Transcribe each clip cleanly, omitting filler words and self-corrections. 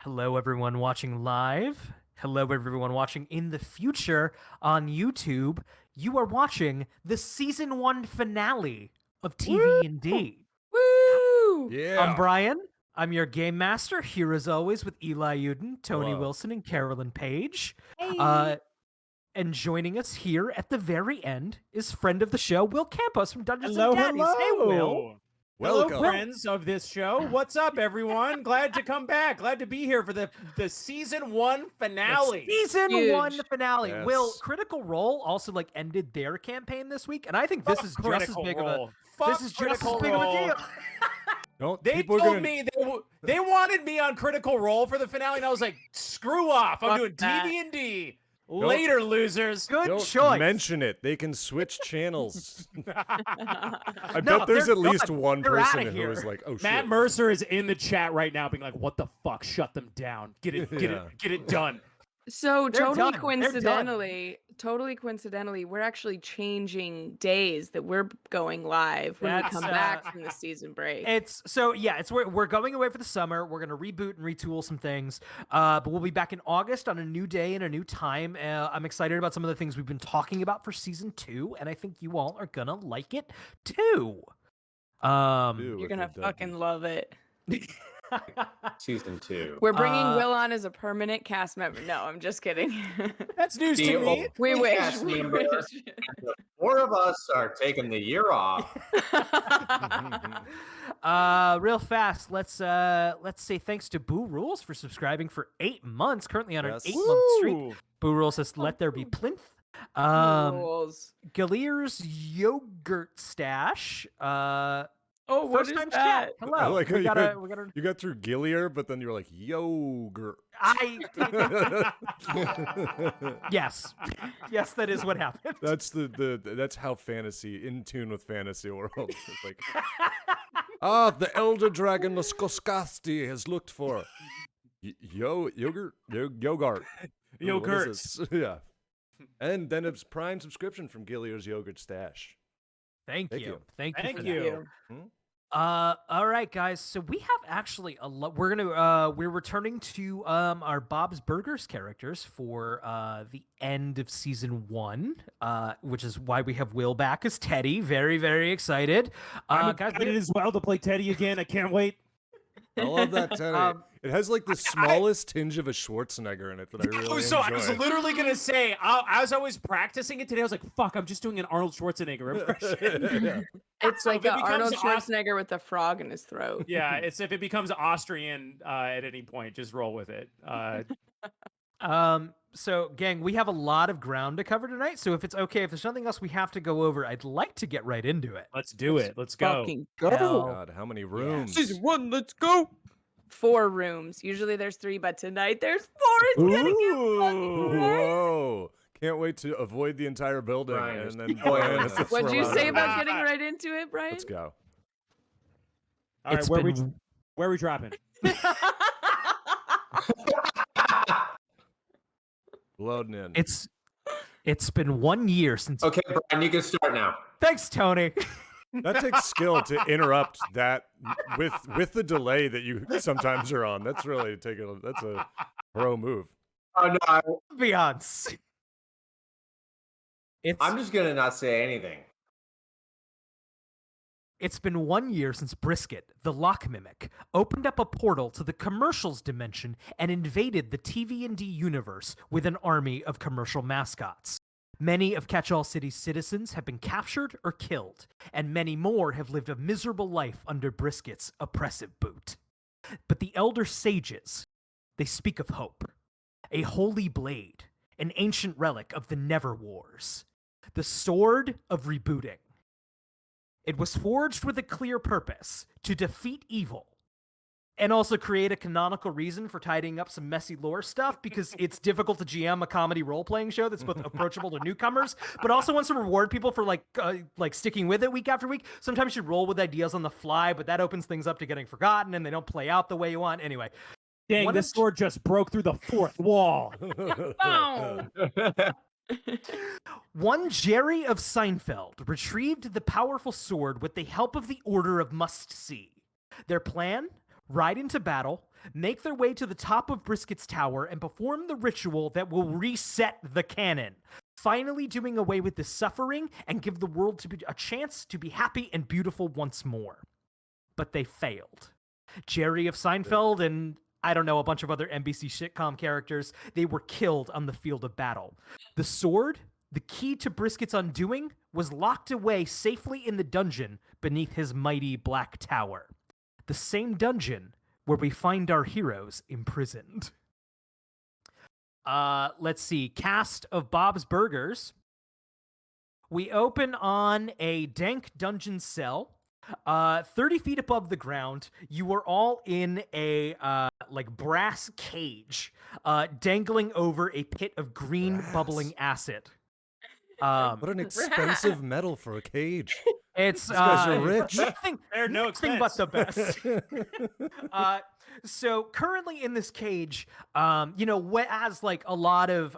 Hello, everyone watching live. Hello, everyone watching in the future on YouTube. You are watching the season 1 finale of TV&D. Woo! I'm Yeah. Brian. I'm your game master here as always with Eli Uden, Tony Hello. Wilson, and Carolyn Page. Hey. And joining us here at the very end is friend of the show, Will Campos from Dungeons Hello, and Daddies. hello. Hey, Will. Hello, Welcome. friends of this show. What's up, everyone? Glad to come back. Glad to be here for the season 1 finale. Season Huge. 1 finale. Yes. Will, Critical Role also ended their campaign this week, and I think this is just as big of a Fuck this is just as Critical big of a Role. deal. Don't They people are told gonna me they wanted me on Critical Role for the finale, and I was like, screw off. I'm Fuck doing that. TV&D. Later, losers. Good don't choice. mention it. They can switch channels. I No, bet there's they're at least done. one They're person outta who here. is like, "Oh shit." Matt Mercer is in the chat right now being like, what the fuck? Shut them down. Get it Yeah. get it done. So They're totally done. They're coincidentally, we're actually changing days that we're going live when we That's, come back from the season break. We're going away for the summer. We're gonna reboot and retool some things, but we'll be back in August on a new day and a new time. I'm excited about some of the things we've been talking about for season 2, and I think you all are gonna like it too. Ew, You're with gonna the fucking W. love it. Season 2. We're bringing Uh, Will on as a permanent cast member. No, I'm just kidding. That's news to me. we wish. cast We member. wish. The 4 of us are taking the year off. Real fast, let's say thanks to Boo Rules for subscribing for 8 months. Currently on an Yes. 8-month streak. Woo. Boo Rules says, "Let there be plinth." Rules. Galier's yogurt stash. Oh, what First is time that? chat. Hello. I like how we you gotta, got- we gotta. You got through Gillier, but then you were like yogurt. Yes, yes, that is what happened. That's that's how fantasy in tune with fantasy world. It's like, the elder dragon Skoskasti has looked for yogurt. Yogurt. What is this? Yeah. And then it's Prime subscription from Gillier's Yogurt Stash. Thank Thank you. you. Thank you. Thank for you. that. All right, guys. So we have actually a lot. We're returning to our Bob's Burgers characters for the end of season 1, which is why we have Will back as Teddy. Very, very excited. I'm Guys, excited as well to play Teddy again. I can't wait. I love that Teddy. It has like the smallest tinge of a Schwarzenegger in it that I really enjoy. I was literally gonna say, as I was practicing it today, I was like, "Fuck, I'm just doing an Arnold Schwarzenegger impression." Yeah. It's like if it a Arnold becomes Schwarzenegger with a frog in his throat. Yeah, it's if it becomes Austrian at any point, just roll with it. So, gang, we have a lot of ground to cover tonight. So, if it's okay, if there's nothing else we have to go over, I'd like to get right into it. Let's do it. Let's go. Fucking Hell. go. God, how many rooms? Season 1, let's go. 4 rooms. Usually there's 3, but tonight there's 4. It's gonna get fucking nice. Whoa! Can't wait to avoid the entire building Brian and is then. spoiling us. What'd you say about- about getting right into it, Brian? Let's go. All right, It's where been- are we dropping? Loading in. It's been 1 year since. Okay, Brian, you can start now. Thanks, Tony. That takes skill to interrupt that with the delay that you sometimes are on. That's really that's a pro move. Oh, no, Beyonce. I'm just going to not say anything. It's been 1 year since Brisket, the lock mimic, opened up a portal to the commercials dimension and invaded the TV&D universe with an army of commercial mascots. Many of Catch-All City's citizens have been captured or killed, and many more have lived a miserable life under Brisket's oppressive boot. But the Elder Sages, they speak of hope. A holy blade, an ancient relic of the Never Wars. The Sword of Rebooting. It was forged with a clear purpose, to defeat evil. And also create a canonical reason for tidying up some messy lore stuff, because it's difficult to GM a comedy role-playing show that's both approachable to newcomers, but also wants to reward people for like sticking with it week after week. Sometimes you roll with ideas on the fly, but that opens things up to getting forgotten, and they don't play out the way you want. Anyway. Dang, this sword just broke through the 4th wall. Boom. One Jerry of Seinfeld retrieved the powerful sword with the help of the Order of Must-See. Their plan? Ride into battle, make their way to the top of Brisket's tower and perform the ritual that will reset the canon, finally doing away with the suffering and give the world a chance to be happy and beautiful once more. But they failed. Jerry of Seinfeld and, I don't know, a bunch of other NBC sitcom characters, they were killed on the field of battle. The sword, the key to Brisket's undoing, was locked away safely in the dungeon beneath his mighty black tower. The same dungeon where we find our heroes imprisoned. Let's see. Cast of Bob's Burgers. We open on a dank dungeon cell. 30 feet above the ground, you are all in a brass cage, dangling over a pit of green bubbling acid. What an expensive metal for a cage. It's These guys are rich. They're no nothing but the best. So currently in this cage, as like a lot of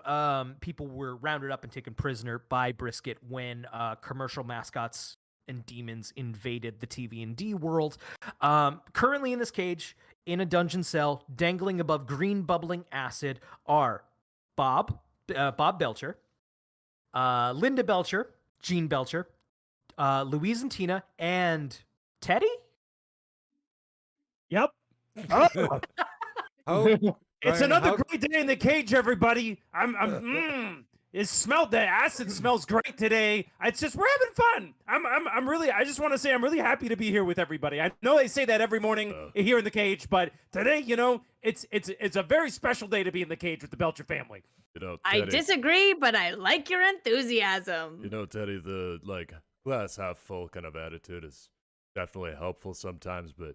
people were rounded up and taken prisoner by Brisket when commercial mascots and demons invaded the TV&D world. Currently in this cage, in a dungeon cell, dangling above green bubbling acid, are Bob Belcher, Linda Belcher, Jean Belcher, Louise and Tina, and Teddy? Yep. Oh. It's Brian, another great day in the cage, everybody. The acid smells great today. It's just we're having fun. I just want to say I'm really happy to be here with everybody. I know they say that every morning here in the cage, but today, it's a very special day to be in the cage with the Belcher family. Teddy, I disagree, but I like your enthusiasm. Teddy, the glass half full kind of attitude is definitely helpful sometimes, but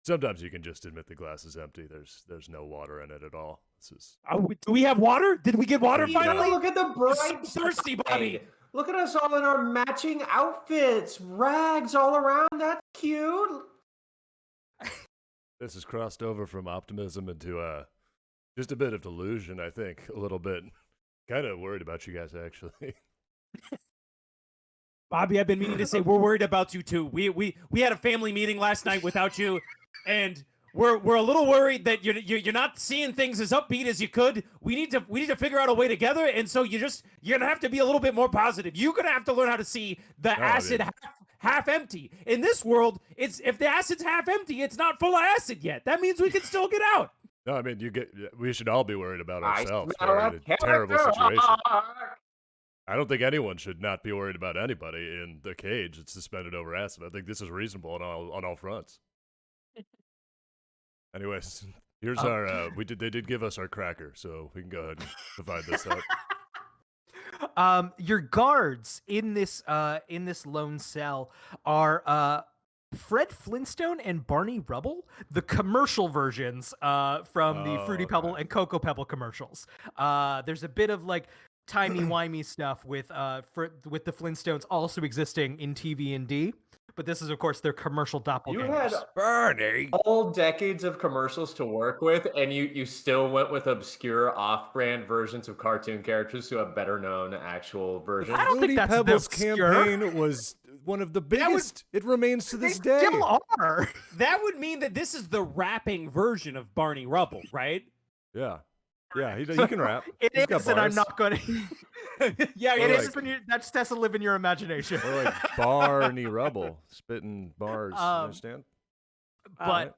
sometimes you can just admit the glass is empty. There's no water in it at all. Do we have water? Did we get water finally? Look at the bright Thirsty, Bobby. Look at us all in our matching outfits, rags all around. That's cute. This has crossed over from optimism into just a bit of delusion, I think, a little bit. Kind of worried about you guys, actually. Bobby, I've been meaning to say we're worried about you too. We had a family meeting last night without you, and we're a little worried that you're not seeing things as upbeat as you could. We need to figure out a way together, and so you're gonna have to be a little bit more positive. You're gonna have to learn how to see the acid half empty. In this world, if the acid's half empty, it's not full of acid yet. That means we can still get out. No, I mean, we should all be worried about ourselves. smell We're a in a terrible character situation. arc. I don't think anyone should not be worried about anybody in the cage that's suspended over acid. I think this is reasonable on all fronts. Anyways, here's our they did give us our cracker, so we can go ahead and divide this up. Your guards in this lone cell are Fred Flintstone and Barney Rubble, the commercial versions from the Fruity Pebble and Cocoa Pebble commercials. There's a bit of like timey-wimey stuff with the Flintstones also existing in TV&D, but this is of course their commercial doppelgangers. You had Bernie. whole decades of commercials to work with, and you still went with obscure off-brand versions of cartoon characters to a better-known actual version. I don't think Fruity that's Pebbles obscure. campaign was one of the biggest. It remains to this day. Still are. That would mean that this is the rapping version of Barney Rubble, right? Yeah. Yeah, he can rap. It He's got is, and I'm bars. not going to. Yeah, It Or is. That just has to live in your imagination. Or like Barney Rubble, spitting bars. You Um, understand? But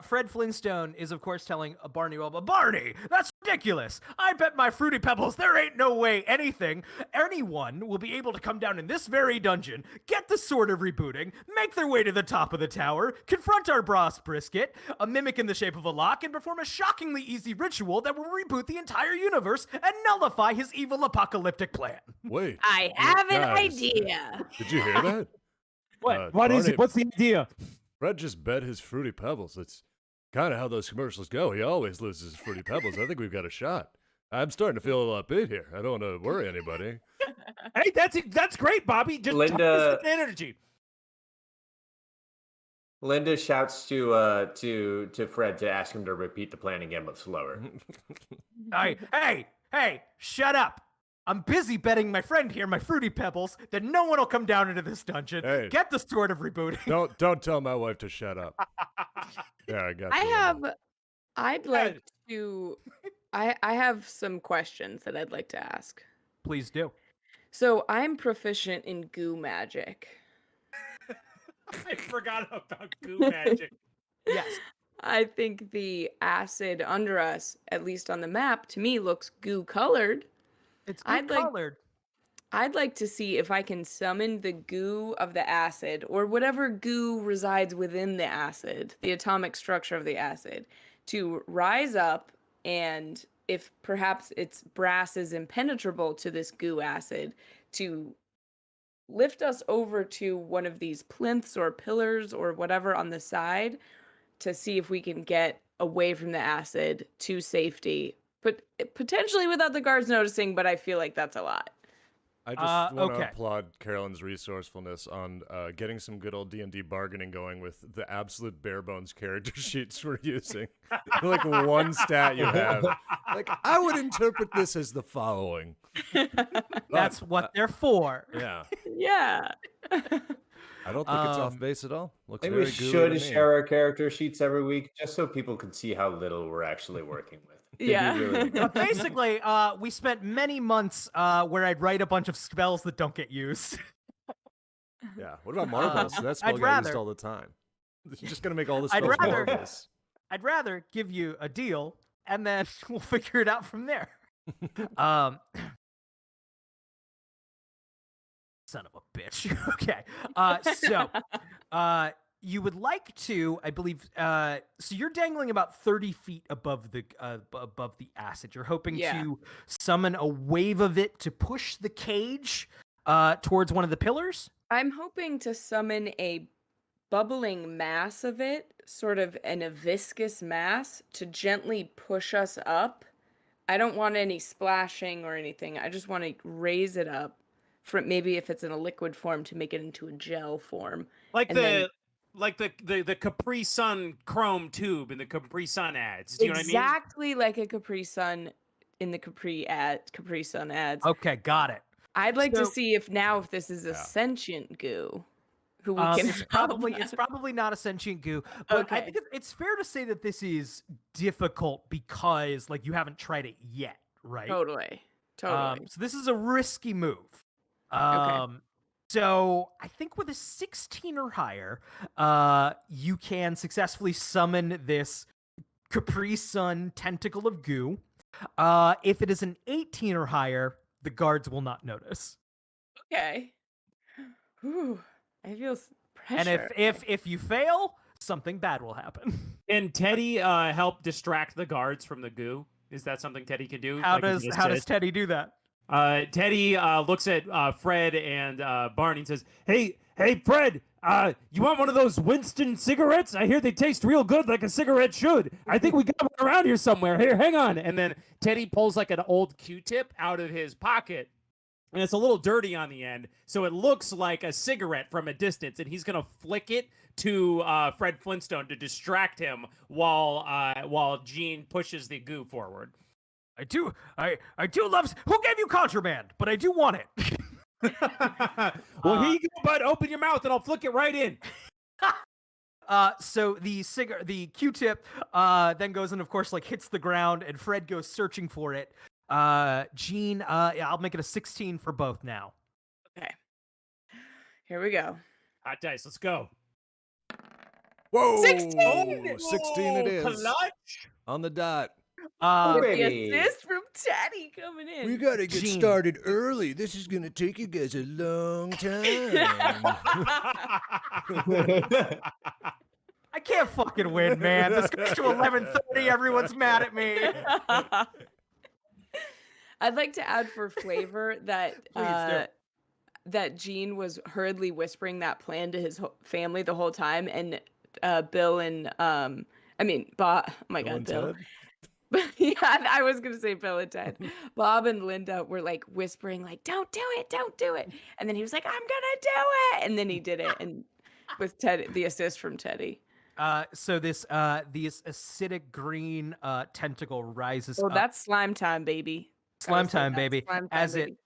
Fred Flintstone is, of course, telling Barney Rubble, Barney, that's ridiculous. I bet my Fruity Pebbles there ain't no way anyone will be able to come down in this very dungeon, get the sword of rebooting, make their way to the top of the tower, confront our boss Brisket, a mimic in the shape of a lock, and perform a shockingly easy ritual that will reboot the entire universe and nullify his evil apocalyptic plan. Wait. I have an guys, idea. Did you hear that? What is Barney- it? What's the idea? Fred just bet his Fruity Pebbles. That's kind of how those commercials go. He always loses his Fruity Pebbles. I think we've got a shot. I'm starting to feel a lot bit here. I don't want to worry anybody. Hey, that's great, Bobby. Just Linda- the energy. Linda shouts to Fred to ask him to repeat the plan again, but slower. Hey, shut up. I'm busy betting my friend here, my Fruity Pebbles, that no one will come down into this dungeon. Hey. Get the sword of rebooting. Don't tell my wife to shut up. Yeah, I got I you. have. I'd like to. I have some questions that I'd like to ask. Please do. So I'm proficient in goo magic. I forgot about goo magic. Yes. I think the acid under us, at least on the map, to me looks goo colored. It's I'd good like- colored. I'd like to see if I can summon the goo of the acid, or whatever goo resides within the acid, the atomic structure of the acid, to rise up, and if perhaps its brass is impenetrable to this goo acid, to lift us over to one of these plinths or pillars or whatever on the side to see if we can get away from the acid to safety. But potentially without the guards noticing, but I feel like that's a lot. I just want to okay. applaud Carolyn's resourcefulness on getting some good old D&D bargaining going with the absolute bare bones character sheets we're using. Like one stat you have. Like, I would interpret this as the following. That's what they're for. Yeah. Yeah. I don't think it's off base at all. Looks I think very we gooey should to me. share our character sheets every week just so people can see how little we're actually working with. It'd be Yeah. really But basically, we spent many months where I'd write a bunch of spells that don't get used. Yeah. What about marbles? That spell I'd got rather- used all the time. You're just gonna make all the I'd spells rather- marbles. I'd rather give you a deal, and then we'll figure it out from there. Um, son of a bitch. Okay. So, you would like to, I believe. So you're dangling about 30 feet above the acid. You're hoping Yeah. to summon a wave of it to push the cage towards one of the pillars. I'm hoping to summon a bubbling mass of it, sort of a viscous mass, to gently push us up. I don't want any splashing or anything. I just want to raise it up, for maybe if it's in a liquid form, to make it into a gel form. Like And then- the Capri Sun chrome tube in the Capri Sun ads. Do you know what I mean? Exactly like a Capri Sun in the Capri Sun ads. Okay, got it. I'd like to So- see if this is a Yeah. sentient goo. Who we can It's probably not a sentient goo, but I Okay. think it's fair to say that this is difficult because like you haven't tried it yet, right? Totally. So this is a risky move. So I think with a 16 or higher, you can successfully summon this Capri Sun tentacle of goo. If it is an 18 or higher, the guards will not notice. Okay. Whew. I feel And pressure. if you fail, something bad will happen. Can Teddy help distract the guards from the goo? Is that something Teddy can do? How Like, he does just how does said- Teddy do that? Teddy looks at Fred and Barney and says, "Hey, Fred, you want one of those Winston cigarettes? I hear they taste real good, like a cigarette should. I think we got one around here somewhere. Here, hang on." And then Teddy pulls like an old Q-tip out of his pocket, and it's a little dirty on the end, so it looks like a cigarette from a distance. And he's gonna flick it to Fred Flintstone to distract him while Gene pushes the goo forward. I do love. Who gave you contraband? But I do want it. Well, here you go, bud. Open your mouth and I'll flick it right in. So the Q-tip then goes and of course like hits the ground, and Fred goes searching for it. Gene, yeah, I'll make it a 16 for both now. Okay. Here we go. Hot dice, let's go. Whoa! 16! 16 it is. Clutch. On the dot. The Baby. assist from Teddy coming in. We gotta get Gene. started early. This is gonna take you guys a long time. I can't fucking win, man. This goes to 11:30. Everyone's mad at me. I'd like to add for flavor that Please do. that Gene was hurriedly whispering that plan to his family the whole time, and Bill and Bob. Oh my Bill God, and Bill. Ted? Yeah, I was gonna say Bill and Ted. Bob and Linda were like whispering, like, "Don't do it, don't do it," and then he was like, "I'm gonna do it," and then he did it, and with Ted, the assist from Teddy. So this acidic green tentacle rises Oh, up. that's slime time, baby. Slime say time, that. baby. Slime time, As baby. it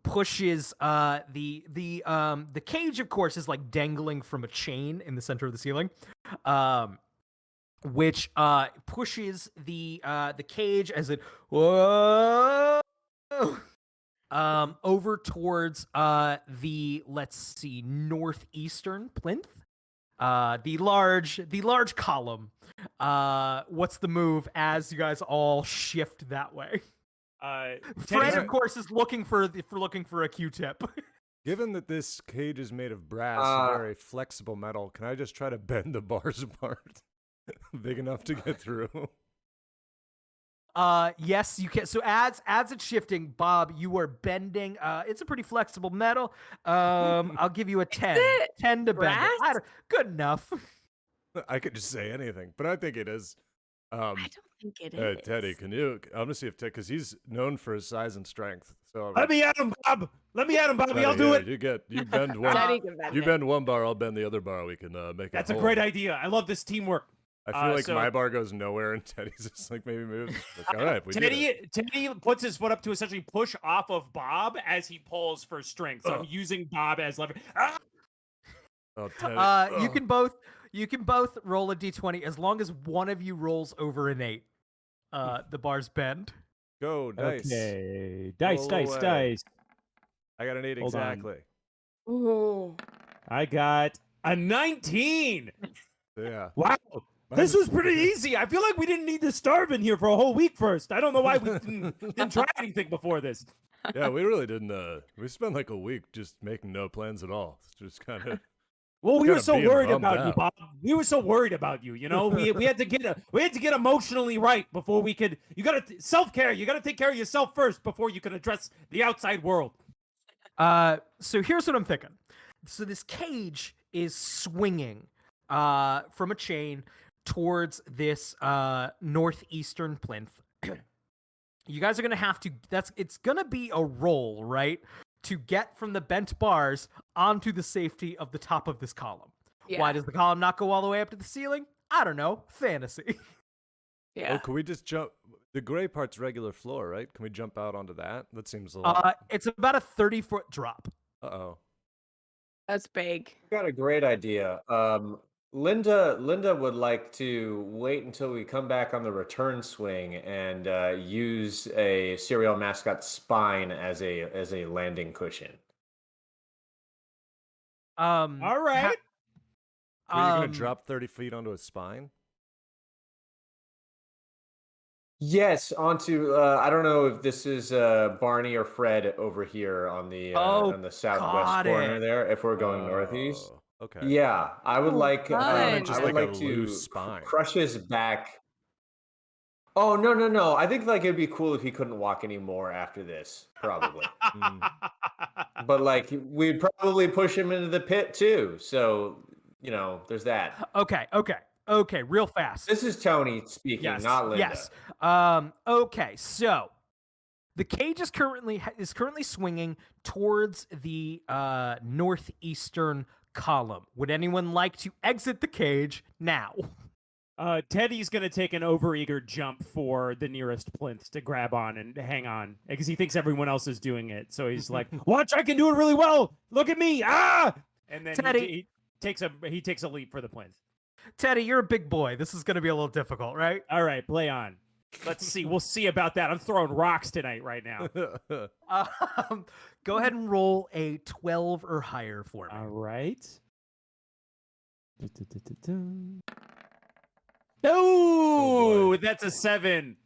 pushes the cage, of course, is like dangling from a chain in the center of the ceiling, which pushes the cage as it whoa over towards the, let's see, northeastern plinth, the large column. What's the move as you guys all shift that way? Fred, Teddy's- of course, is looking for a Q-tip. Given that this cage is made of brass, very flexible metal, can I just try to bend the bars apart, big enough to get through? Yes, you can. So as it's shifting, Bob, you are bending. It's a pretty flexible metal. I'll give you a 10. it 10 to bend it. brass? Good enough. I could just say anything, but I think it is. I don't think it is. Teddy, can you? I'm gonna see if Ted, because he's known for his size and strength. So Let me at him, Bob. Let me at him, Bobby. Teddy, I'll do yeah, it. You bend one. Teddy can bend You it. bend one bar, I'll bend the other bar. We can make it. That's a great idea. I love this teamwork. I feel like so- my bar goes nowhere, and Teddy's just like maybe moves. Like, all right, we did it. Teddy puts his foot up to essentially push off of Bob as he pulls for strength. So I'm using Bob as lever. Ah! Oh, Teddy. You can both roll a d20 as long as one of you rolls over an 8. The bars bend. Go dice. Okay. Roll away. Dice. I got an 8 Hold on. exactly. Ooh. I got a 19. Yeah. Wow. This was pretty easy. I feel like we didn't need to starve in here for a whole week first. I don't know why we didn't try anything before this. Yeah, we really didn't. We spent like a week just making no plans at all. It's just kind of. Well, we were so being worried bummed about you, out. Bob. We were so worried about you. You know, we had to get emotionally right before we could. You got to self-care. You got to take care of yourself first before you can address the outside world. So here's what I'm thinking. So this cage is swinging from a chain towards this northeastern plinth. You guys are gonna have to. It's gonna be a roll, right, to get from the bent bars onto the safety of the top of this column. Yeah. Why does the column not go all the way up to the ceiling? I don't know. Fantasy. Yeah. Oh, can we just jump? The gray part's regular floor, right? Can we jump out onto that? That seems a lot. It's about a 30-foot drop. Uh-oh. That's big. Got a great idea. Linda would like to wait until we come back on the return swing and use a serial mascot spine as a landing cushion. All right. Are you going to drop 30 feet onto a spine? Yes, onto I don't know if this is Barney or Fred over here on the southwest got corner it. there. If we're going northeast, Oh, okay. yeah, I would like fun. Just I would like a like to loose spine. crush his back. Oh no! I think like it'd be cool if he couldn't walk anymore after this, probably. But like we'd probably push him into the pit too. So there's that. Okay, real fast. This is Tony speaking, not Linda. Yes. Okay, so the cage is currently swinging towards the northeastern column. Would anyone like to exit the cage now? Teddy's gonna take an overeager jump for the nearest plinth to grab on and hang on because he thinks everyone else is doing it. So he's like, "Watch, I can do it really well. Look at me!" Ah! And then Teddy. he takes a leap for the plinth. Teddy, you're a big boy. This is going to be a little difficult, right? All right, play on. Let's see. We'll see about that. I'm throwing rocks tonight right now. Go ahead and roll a 12 or higher for me. All right. Oh, that's a 7.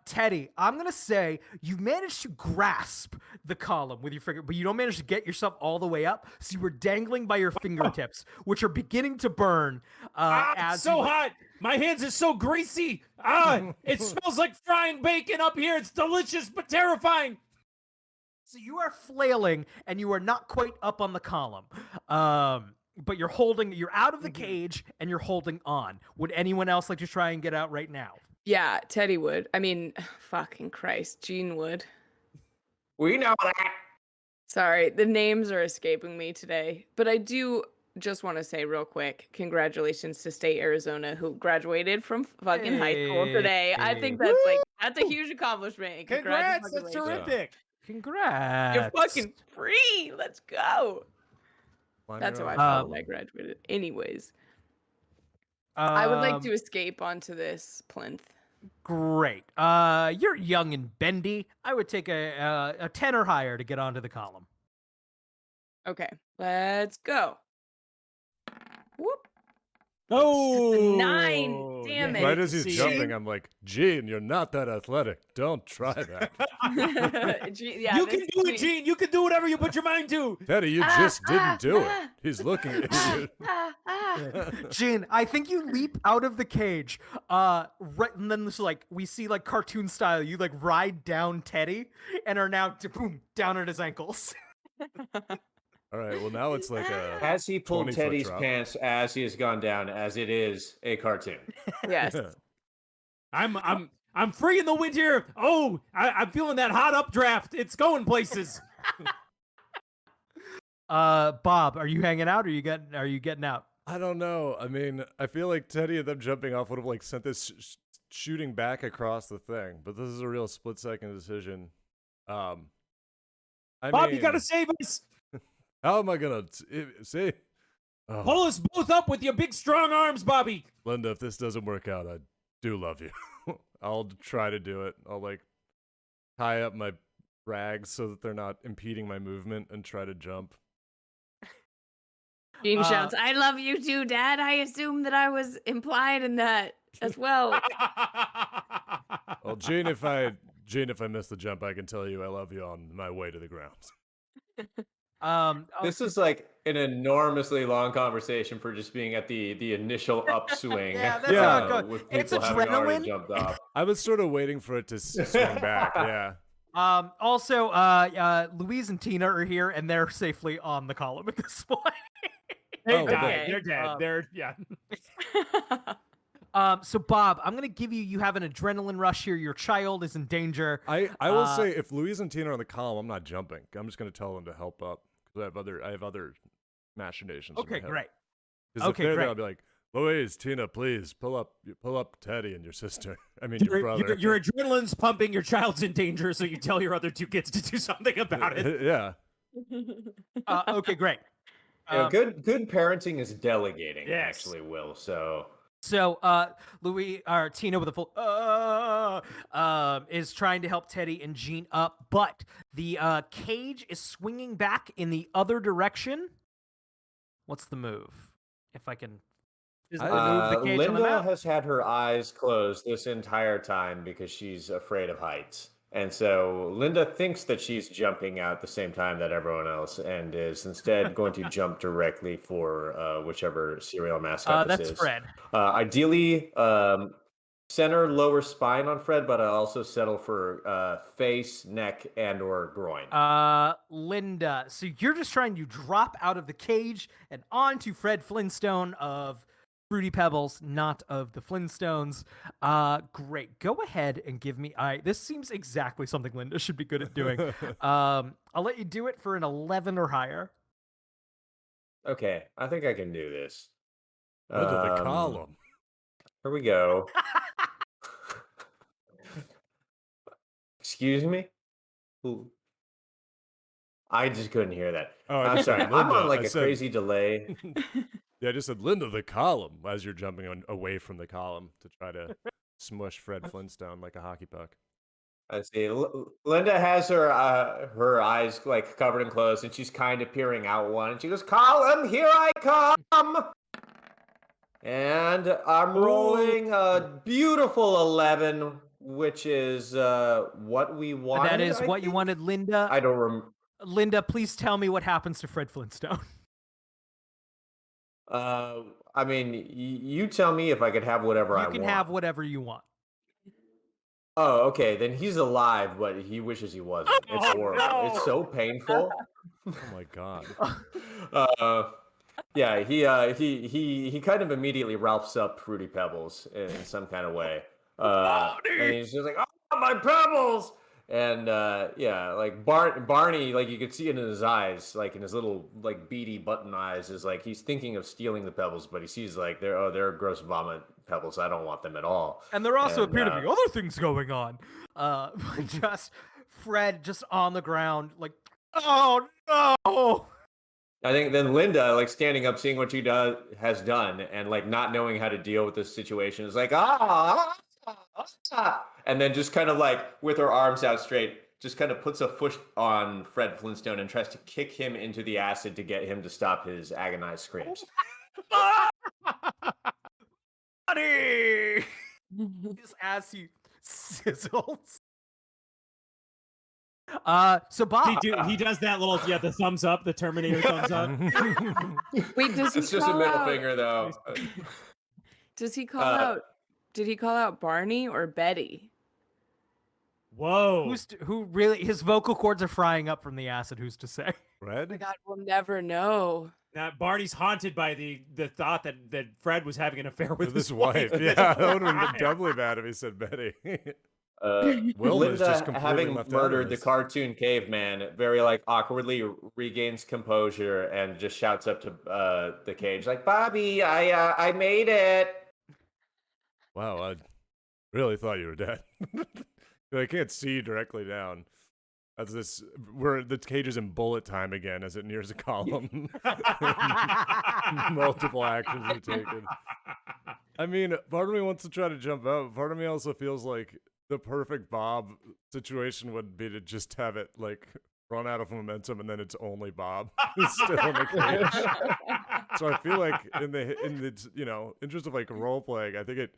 Teddy, I'm going to say you managed to grasp the column with your finger, but you don't manage to get yourself all the way up. So you were dangling by your fingertips, which are beginning to burn. It's so hot. My hands are so greasy. It smells like frying bacon up here. It's delicious, but terrifying. So you are flailing and you are not quite up on the column. But you're out of the cage and you're holding on. Would anyone else like to try and get out right now? Yeah, Teddy would. I mean, fucking Christ, Gene would. We know that. Sorry, the names are escaping me today. But I do just want to say real quick, congratulations to State Arizona, who graduated from fucking high school today. I think that's a huge accomplishment. Congrats, that's Congratulations. terrific. Congrats. You're fucking free. Let's go. Flying That's how I around. felt when I graduated. Anyways, I would like to escape onto this plinth. Great. You're young and bendy. I would take a 10 or higher to get onto the column. Okay, let's go. Whoop. Oh, 9. Damn it. Right as he's See? jumping, I'm like, Gene, you're not that athletic. Don't try that. Yeah, You can do it, Gene. You can do whatever you put your mind to. Teddy, you just didn't do it. He's looking at you. Gene, I think you leap out of the cage. Right, and then this we see cartoon style. You ride down Teddy and are now boom down at his ankles. All right, well now it's like a Has he pulled 20-foot Teddy's drop. pants as he has gone down, as it is a cartoon? Yes. I'm free in the wind here. Oh, I'm feeling that hot updraft. It's going places. Bob, are you hanging out or are you getting out? I don't know. I mean, I feel like Teddy and them jumping off would have sent this shooting back across the thing, but this is a real split-second decision. I Bob, mean, you gotta save us. how am I gonna say? Oh, Pull us both up with your big strong arms, Bobby. Linda, if this doesn't work out, I do love you. I'll try to do it. I'll tie up my rags so that they're not impeding my movement and try to jump. Gene shouts, I love you too, Dad. I assume that I was implied in that as well. Well, Gene, if I miss the jump, I can tell you I love you on my way to the ground. This is like an enormously long conversation for just being at the initial upswing. Yeah, that's how it goes. With It's people having already adrenaline. jumped off. I was sort of waiting for it to swing back. Yeah. Also, Louise and Tina are here, and they're safely on the column at this point. They Oh, died. okay. They're dead. They're So Bob, I'm gonna give you have an adrenaline rush here. Your child is in danger. I will say, if Louise and Tina are on the column, I'm not jumping. I'm just going to tell them to help up because I have other machinations. Okay, in my head. great. 'Cause if Okay, they're there, great. I'll be like, Louise, Tina, please pull up Teddy and your sister. I mean, your brother. your adrenaline's pumping. Your child's in danger, so you tell your other two kids to do something about it. Yeah. Okay, great. Good parenting is delegating, Yes. actually, Will. So Louis or Tina with a full is trying to help Teddy and Jean up, but the cage is swinging back in the other direction. What's the move? If I can physically move the cage on the Linda map. has had her eyes closed this entire time because she's afraid of heights. And so Linda thinks that she's jumping out at the same time that everyone else and is instead going to jump directly for whichever serial mascot this That's is. Fred. Ideally, center lower spine on Fred, but I also settle for face, neck, and or groin. Linda. So you're just trying to drop out of the cage and onto Fred Flintstone of Fruity Pebbles, not of the Flintstones. Great. Go ahead and give me. This seems exactly something Linda should be good at doing. I'll let you do it for an 11 or higher. Okay, I think I can do this. Under the column. Here we go. Excuse me? Ooh. I just couldn't hear that. Oh, I I'm just said sorry. I'm Linda. on like I a said- crazy delay. Yeah, I just said Linda the column as you're jumping away from the column to try to smush Fred Flintstone like a hockey puck. I see. Linda has her eyes like covered and closed, and she's kind of peering out one. And she goes, "Colin, here I come!" And I'm rolling a beautiful 11, which is what we wanted. That is I what you think? wanted, Linda. I don't remember. Linda, please tell me what happens to Fred Flintstone. I mean, you tell me if I could have whatever I You want. can have whatever you want. Oh, okay. Then he's alive, but he wishes he wasn't. It's horrible. no. It's so painful. Oh my god. Yeah, he kind of immediately Ralphs up Fruity Pebbles in some kind of way. And he's just like, "Oh, my pebbles!" And yeah, like Barney, like you could see it in his eyes, like in his little like beady button eyes, is like he's thinking of stealing the pebbles, but he sees like they're gross vomit pebbles. I don't want them at all. And there also And, appear to be other things going on. Just Fred just on the ground, like, oh no! I think then Linda, like standing up, seeing what she has done, and like not knowing how to deal with this situation, is like and then just kind of like with her arms out straight, just kind of puts a foot on Fred Flintstone and tries to kick him into the acid to get him to stop his agonized screams. Buddy! Just as he sizzles. So Bob, He does that little the thumbs up, the Terminator thumbs up. Wait, does he It's just a call middle out? finger, though. Does he call out? Did he call out Barney or Betty? Whoa. who really his vocal cords are frying up from the acid? Who's to say? Oh my Red? God, we'll never know. Now Barney's haunted by the thought that Fred was having an affair with With his wife. Yeah, that would have been doubly bad if he said Betty. Wilma's Linda, just completely having left out of murdered the this. cartoon caveman, very like awkwardly regains composure and just shouts up to the cage like, "Bobby, I made it." Wow, I really thought you were dead. I can't see directly down. As this, where the cage is in bullet time again as it nears a column. Multiple actions are taken. I mean, part of me wants to try to jump out. Part of me also feels like the perfect Bob situation would be to just have it like run out of momentum and then it's only Bob who's still in the cage. So I feel like in the interest of like role playing, I think it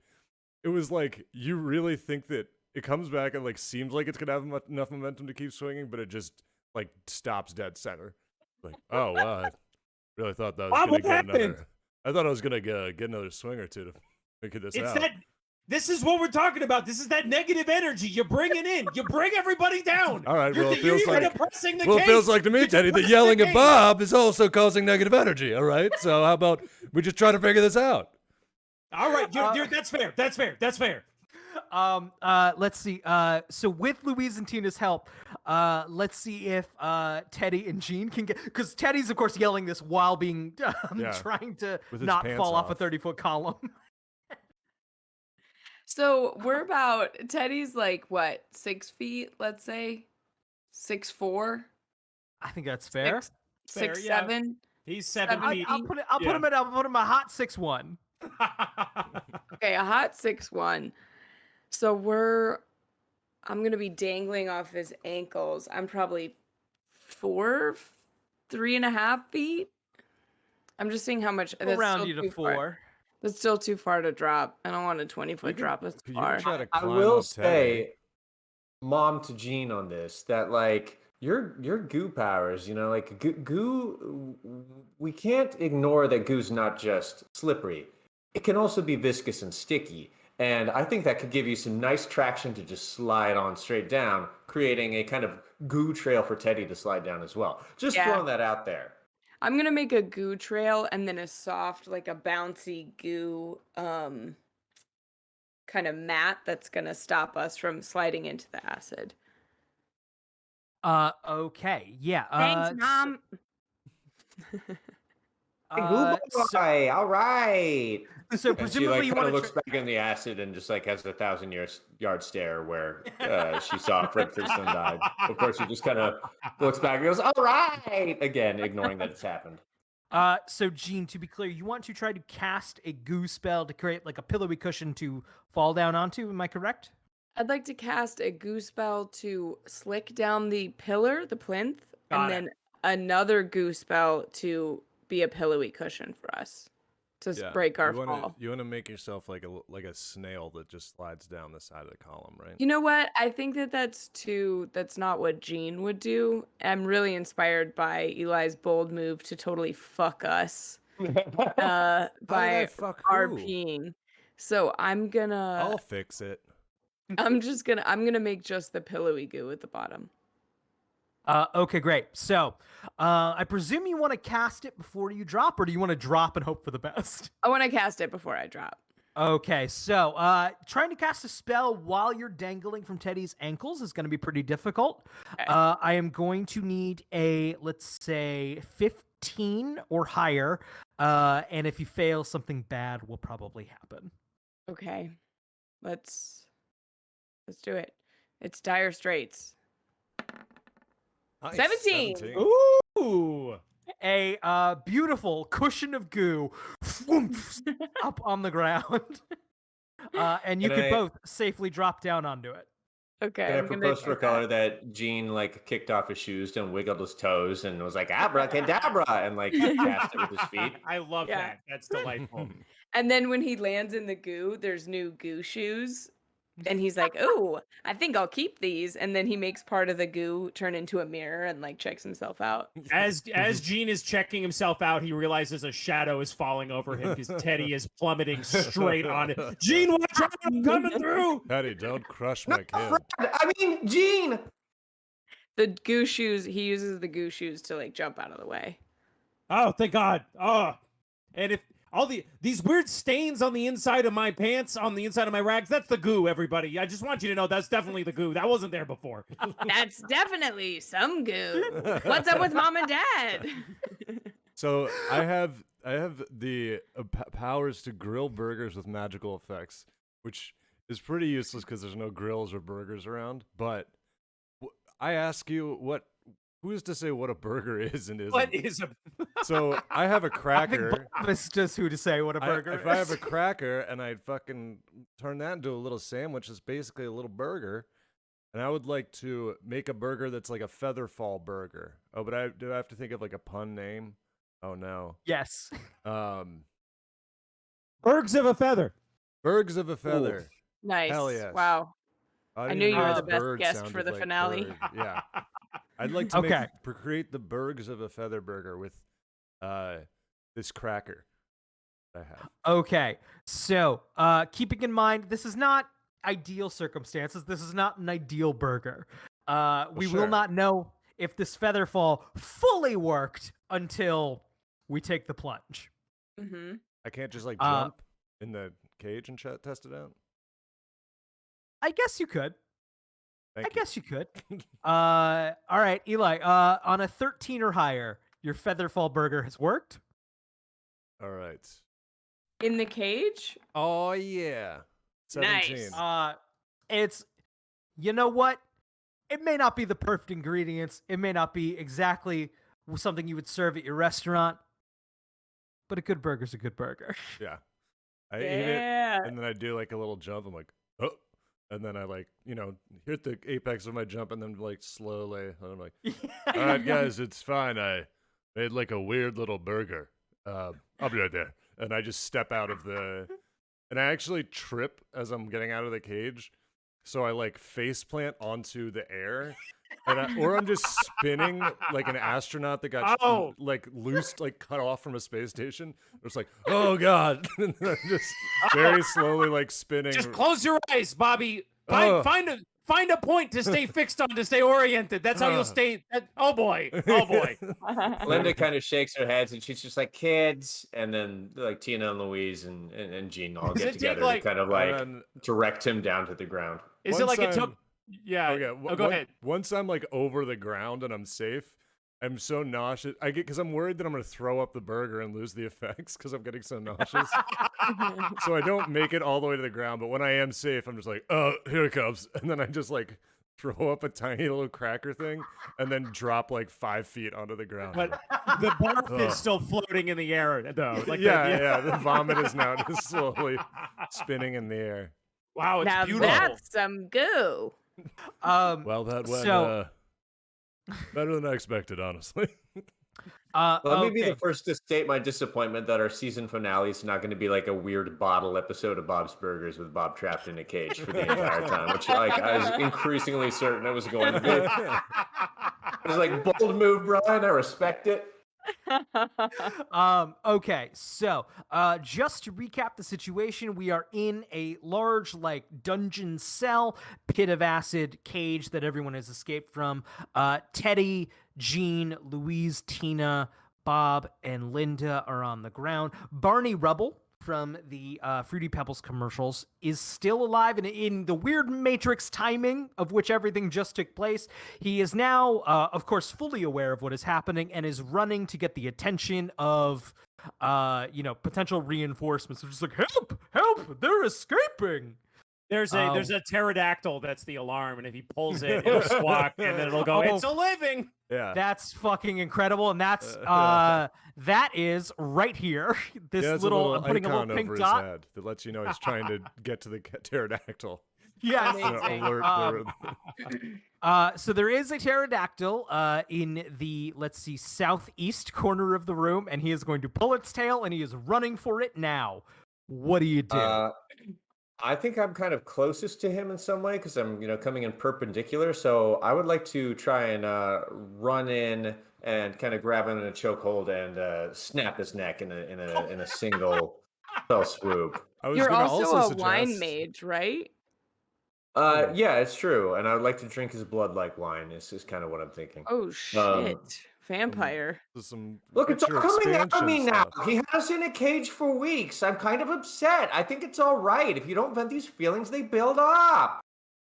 was like you really think that it comes back and like seems like it's gonna have enough momentum to keep swinging, but it just like stops dead center. Like, oh wow, I really thought that was Bob, gonna what get happened? another. I thought I was gonna get another swing or two to figure this It's out. this is what we're talking about. This is that negative energy you're bringing in. You bring everybody down. All right, You're, well, it you're feels even like depressing the well, it cage. feels like to me, You're Teddy, that depressing yelling the at cage. Bob is also causing negative energy. All right, so how about we just try to figure this out? All right, that's fair. That's fair. That's fair. Let's see. So with Louise and Tina's help, let's see if Teddy and Jean can get, because Teddy's of course yelling this while being Yeah, trying to with his not pants fall off a off. 30-foot column. So we're about Teddy's like what, 6 feet? Let's say 6'4", I think that's fair. Fair, 6'7". yeah. He's 7 Seven. feet. I'll put him at a hot 6'1". Okay, a hot 6'1". So I'm gonna be dangling off his ankles. I'm probably 3.5 feet. I'm just seeing how much. That's Around still you to too far. 4. That's still too far to drop. I don't want a 20-foot drop. That's You far. can try to I climb will up Teddy. say, Mom to Jean on this, that like your goo powers, like goo, we can't ignore that goo's not just slippery. It can also be viscous and sticky. And I think that could give you some nice traction to just slide on straight down, creating a kind of goo trail for Teddy to slide down as well. Just Yeah. throwing that out there. I'm gonna make a goo trail and then a soft, like a bouncy goo, kind of mat that's gonna stop us from sliding into the acid. Okay. Yeah. Thanks, Mom. Hey, goo boy, all right. So And she presumably like you kind want of to looks back in the acid and just like has a 1,000-yard stare where she saw Fred Flintstone died. Of course, she just kind of looks back and goes, "All right," again, ignoring that it's happened. So Jean, to be clear, you want to try to cast a goo spell to create like a pillowy cushion to fall down onto. Am I correct? I'd like to cast a goo spell to slick down the pillar, the plinth, Got and it. then another goo spell to be a pillowy cushion for us to break our fall. You want to make yourself like a snail that just slides down the side of the column, right? You know what? I think that's not what Jean would do. I'm really inspired by Eli's bold move to totally fuck us by fuck RPing. So I'm gonna I'll fix it. I'm gonna make just the pillowy goo at the bottom. Okay, great. So, I presume you want to cast it before you drop, or do you want to drop and hope for the best? I want to cast it before I drop. Okay, so trying to cast a spell while you're dangling from Teddy's ankles is going to be pretty difficult. Okay. I am going to need a, let's say, 15 or higher. And if you fail, something bad will probably happen. Okay. Let's do it. It's dire straits. Nice, 17. Ooh. A beautiful cushion of goo up on the ground. And you Can could I- both safely drop down onto it. Okay. Can I I'm gonna propose do for that. color that Gene like kicked off his shoes and wiggled his toes and was like abracadabra and like cast it with his feet? I love Yeah. that. That's delightful. And then when he lands in the goo, there's new goo shoes. And he's like, "Oh, I think I'll keep these." And then he makes part of the goo turn into a mirror and like checks himself out. As Gene is checking himself out, he realizes a shadow is falling over him because Teddy is plummeting straight on it. Gene, watch out! I'm coming through. Teddy, don't crush my kid. I mean, Gene. The goo shoes, he uses the goo shoes to like jump out of the way. Oh, thank God. Oh, and if all these weird stains on the inside of my pants, on the inside of my rags, that's the goo, everybody. I just want you to know that's definitely the goo. That wasn't there before. That's definitely some goo. What's up with mom and dad? So I have the powers to grill burgers with magical effects, which is pretty useless because there's no grills or burgers around. But I ask you, who's to say what a burger is and isn't? What is a So I have a I think cracker. Bob is just who to say what a burger If is. I have a cracker and I fucking turn that into a little sandwich, it's basically a little burger. And I would like to make a burger that's like a feather fall burger. Oh, but do I have to think of like a pun name? Oh no. Yes. Bergs of a feather? Bergs of a feather. Nice. Hell yes. Wow. I didn't knew you were realize the best berg guest for sounded the like finale. bird. Yeah. I'd like to Okay. create the bergs of a feather burger with this cracker I have. Okay. So, keeping in mind, this is not ideal circumstances. This is not an ideal burger. We will sure. not know if this feather fall fully worked until we take the plunge. Mm-hmm. I can't just like Uh, jump in the cage and test it out. I guess you could. Thank I you. guess you could. All right, Eli. On a 13 or higher, your feather fall burger has worked. All right. In the cage? Oh yeah. 17. Nice. It's, you know what? It may not be the perfect ingredients. It may not be exactly something you would serve at your restaurant, but a good burger's a good burger. Yeah. I eat it Yeah. and then I do like a little jump. I'm like, oh. And then I like, hit the apex of my jump and then like slowly. And I'm like, all right, guys, it's fine. I made like a weird little burger. I'll be right there. And I just step out of and I actually trip as I'm getting out of the cage. So I like face plant onto the air. Or I'm just spinning like an astronaut that got like loosed, like cut off from a space station. It's like, oh God. And then I'm just very slowly like spinning. Just close your eyes, Bobby. Oh. Find a point to stay fixed on, to stay oriented. That's how you'll stay. Oh boy. Oh boy. Linda kind of shakes her head and she's just like, kids. And then like Tina and Louise and Gene all Does get it take, together like- to kind of like And direct him down to the ground. Is it Once like it took? I'm- Yeah. Okay, Go ahead. Once I'm like over the ground and I'm safe, I'm so nauseous. Because I'm worried that I'm gonna throw up the burger and lose the effects because I'm getting so nauseous. So I don't make it all the way to the ground. But when I am safe, I'm just like, oh, here it comes, and then I just like throw up a tiny little cracker thing and then drop like 5 feet onto the ground. But the barf Ugh. is still floating in the air, though. Like yeah. The vomit is now just slowly spinning in the air. Wow, it's Now beautiful. that's some goo. Well, that went So- better than I expected, honestly. Let me be okay. the first to state my disappointment that our season finale is not going to be like a weird bottle episode of Bob's Burgers with Bob trapped in a cage for the entire time, which like I was increasingly certain it was going to be. It was like, bold move, Brian. I respect it. Okay, so just to recap the situation, we are in a large like dungeon cell, pit of acid cage that everyone has escaped from. Teddy, Gene, Louise, Tina, Bob, and Linda are on the ground. Barney Rubble from the Fruity Pebbles commercials is still alive, and in the weird Matrix timing of which everything just took place, he is now, of course, fully aware of what is happening and is running to get the attention of, potential reinforcements. They're just like, help, they're escaping. There's a pterodactyl that's the alarm, and if he pulls it, it'll squawk, and then it'll go, "It's a living." Yeah, that's fucking incredible, and that's that is right here. This little I'm putting a little pink over dot his head that lets you know he's trying to get to the pterodactyl. Yes. So there is a pterodactyl in the, let's see, southeast corner of the room, and he is going to pull its tail, and he is running for it now. What do you do? I think I'm kind of closest to him in some way because I'm, coming in perpendicular. So I would like to try and run in and kind of grab him in a chokehold and snap his neck in a single fell swoop. You're also a wine mage, right? Yeah, it's true, and I would like to drink his blood like wine. Is kind of what I'm thinking. Oh shit, vampire! Look, it's all coming at me now. He had us in a cage for weeks. I'm kind of upset. I think it's all right. If you don't vent these feelings, they build up.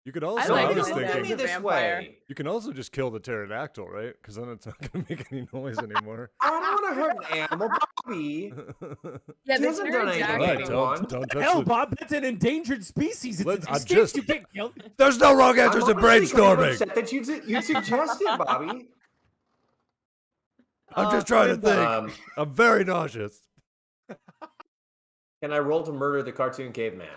You could also, I was thinking, this way. You can also just kill the pterodactyl, right? Because then it's not going to make any noise anymore. I don't want to hurt an animal, Bobby. Yeah, He hasn't done anything to anyone. Don't touch Hell, Bob, that's an endangered species. It's extinct. You can't kill. There's no wrong answers in brainstorming. I'm that you suggested, Bobby. I'm just trying to think. I'm very nauseous. Can I roll to murder the cartoon caveman?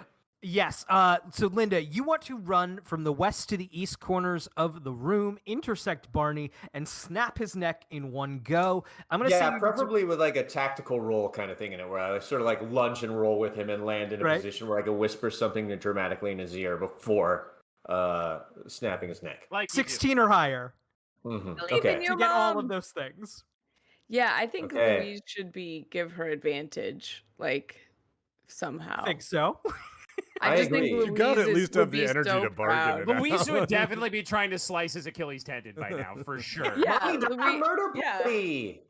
Yes. So, Linda, you want to run from the west to the east corners of the room, intersect Barney, and snap his neck in one go. I'm gonna say preferably with like a tactical roll kind of thing in it, where I sort of like lunge and roll with him and land in a position where I can whisper something dramatically in his ear before snapping his neck. Like 16 or higher. Mm-hmm. Okay. To get all of those things. Yeah, I think Louise should give her advantage, somehow. I think so. I just agree. think Louise You gotta at least have the energy so to bargain proud. it out. Louise would definitely be trying to slice his Achilles tendon by now, for sure. Yeah, Murder party.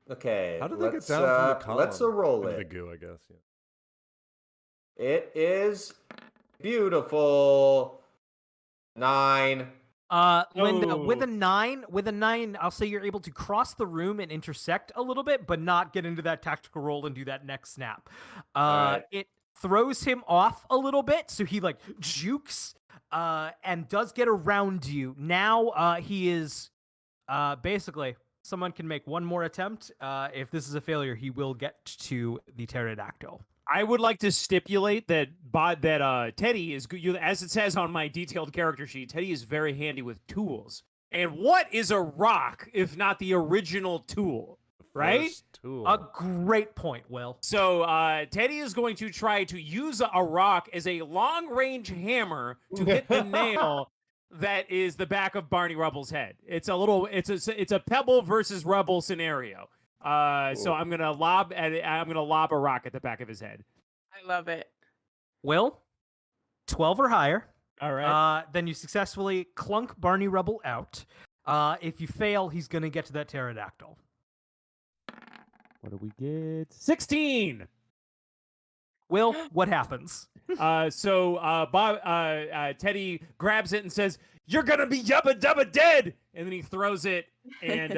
Okay. How did they get down from the column? Let's roll it. The goo, I guess. Yeah. It is beautiful. 9. Linda, with a nine, I'll say you're able to cross the room and intersect a little bit, but not get into that tactical roll and do that next snap. It throws him off a little bit, so he jukes and does get around you. Now he is basically, someone can make one more attempt. If this is a failure, he will get to the pterodactyl. I would like to stipulate that Teddy is, as it says on my detailed character sheet, Teddy is very handy with tools. And what is a rock if not the original tool, right? Tool. A great point, Will. So Teddy is going to try to use a rock as a long-range hammer to hit the nail that is the back of Barney Rubble's head. It's a Pebble versus Rubble scenario. So I'm gonna lob a rock at the back of his head. I love it. Will, 12 or higher. All right. Then you successfully clunk Barney Rubble out. If you fail, he's gonna get to that pterodactyl. What do we get? 16. Will, what happens? Teddy grabs it and says, "You're gonna be yubba dubba dead," and then he throws it, and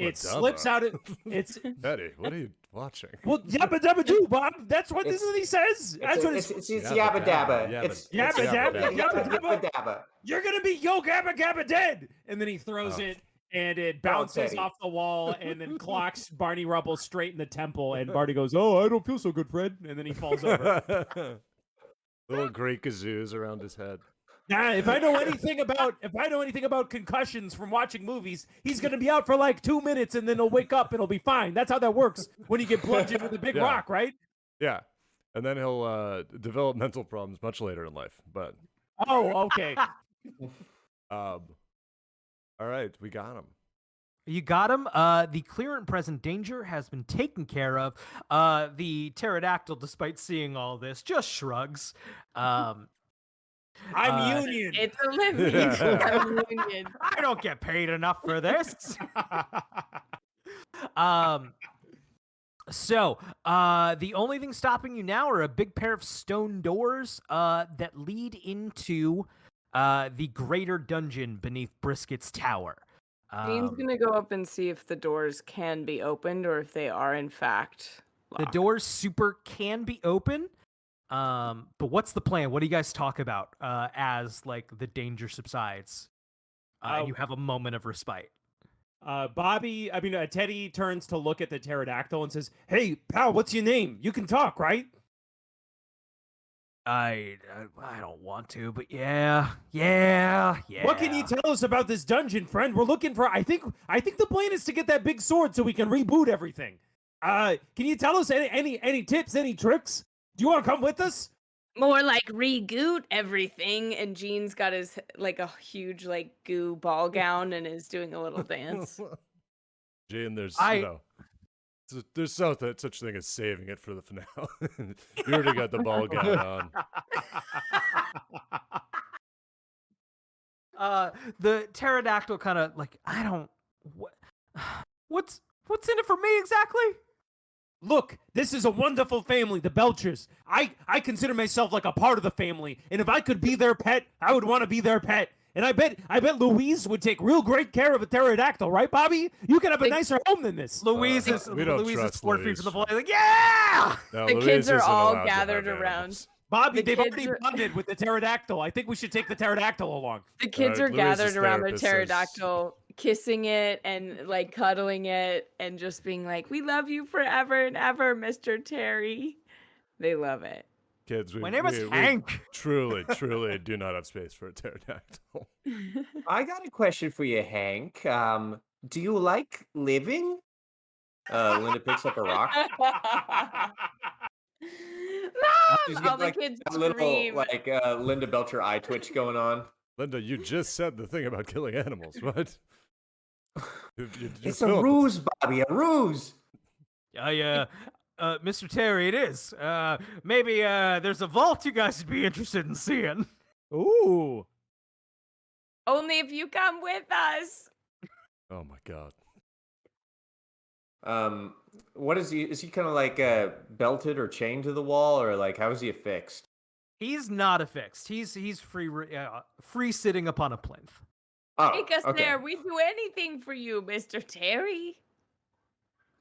it slips out. It's Teddy, what are you watching? Well, yabba dabba doo, Bob. That's what this is what he says. That's what it's yabba dabba. It's yabba dabba. Yabba dabba. You're gonna be yo gabba gabba dead, and then he throws it. And it bounces off the wall and then clocks Barney Rubble straight in the temple. And Barney goes, "Oh, I don't feel so good, Fred." And then he falls over. Little great kazoos around his head. Nah, if I know anything about concussions from watching movies, he's gonna be out for 2 minutes and then he'll wake up and he'll be fine. That's how that works when you get plunged with a big rock, right? Yeah, and then he'll develop mental problems much later in life. But okay. All right, we got him. You got him. The clear and present danger has been taken care of. The pterodactyl, despite seeing all this, just shrugs. I'm union. It's a living. I'm union. I don't get paid enough for this. So, the only thing stopping you now are a big pair of stone doors that lead into the greater dungeon beneath Brisket's tower. Dean's gonna go up and see if the doors can be opened or if they are in fact The locked. doors super can be open. But what's the plan? What do you guys talk about as like the danger subsides and you have a moment of respite? Teddy turns to look at the pterodactyl and says, "Hey, pal, what's your name? You can talk, right?" I don't want to, but yeah. What can you tell us about this dungeon, friend? We're looking for. I think the plan is to get that big sword so we can reboot everything. Can you tell us any tips, any tricks? Do you want to come with us? More like regoot everything, and Jean's got his like a huge like goo ball gown and is doing a little dance. Gene, there's I- there's such thing as saving it for the finale. You already got the ball gown on. The pterodactyl kind of like, I don't. What's in it for me exactly? Look, this is a wonderful family, the Belchers. I consider myself like a part of the family, and if I could be their pet, I would want to be their pet. And I bet Louise would take real great care of a pterodactyl, right, Bobby? You can have a nicer home than this. Louise is we don't Louise is trust 4 feet Louise. from the plane. Like, yeah. No, The Louise kids are isn't all allowed to have gathered around. animals. Bobby, The they've kids already are- bonded with the pterodactyl. I think we should take the pterodactyl along. The kids are Louise's gathered around the therapist says- pterodactyl, kissing it and like cuddling it and just being like, "We love you forever and ever, Mr. Terry." They love it. Kids, My name is Hank. Truly do not have space for a pterodactyl. I got a question for you, Hank. Do you like living? Linda picks up a rock. She's Mom! got All the like kids a little scream. like Linda Belcher eye twitch going on. Linda, you just said the thing about killing animals. What? You It's a filmed. ruse, Bobby, a ruse. Mr. Terry, it is. Maybe there's a vault you guys would be interested in seeing. Ooh. Only if you come with us. Oh my god. What is he? Is he kind of like belted or chained to the wall, or like how is he affixed? He's not affixed. He's free sitting upon a plinth. Oh, Take us okay. there. We'd do anything for you, Mr. Terry.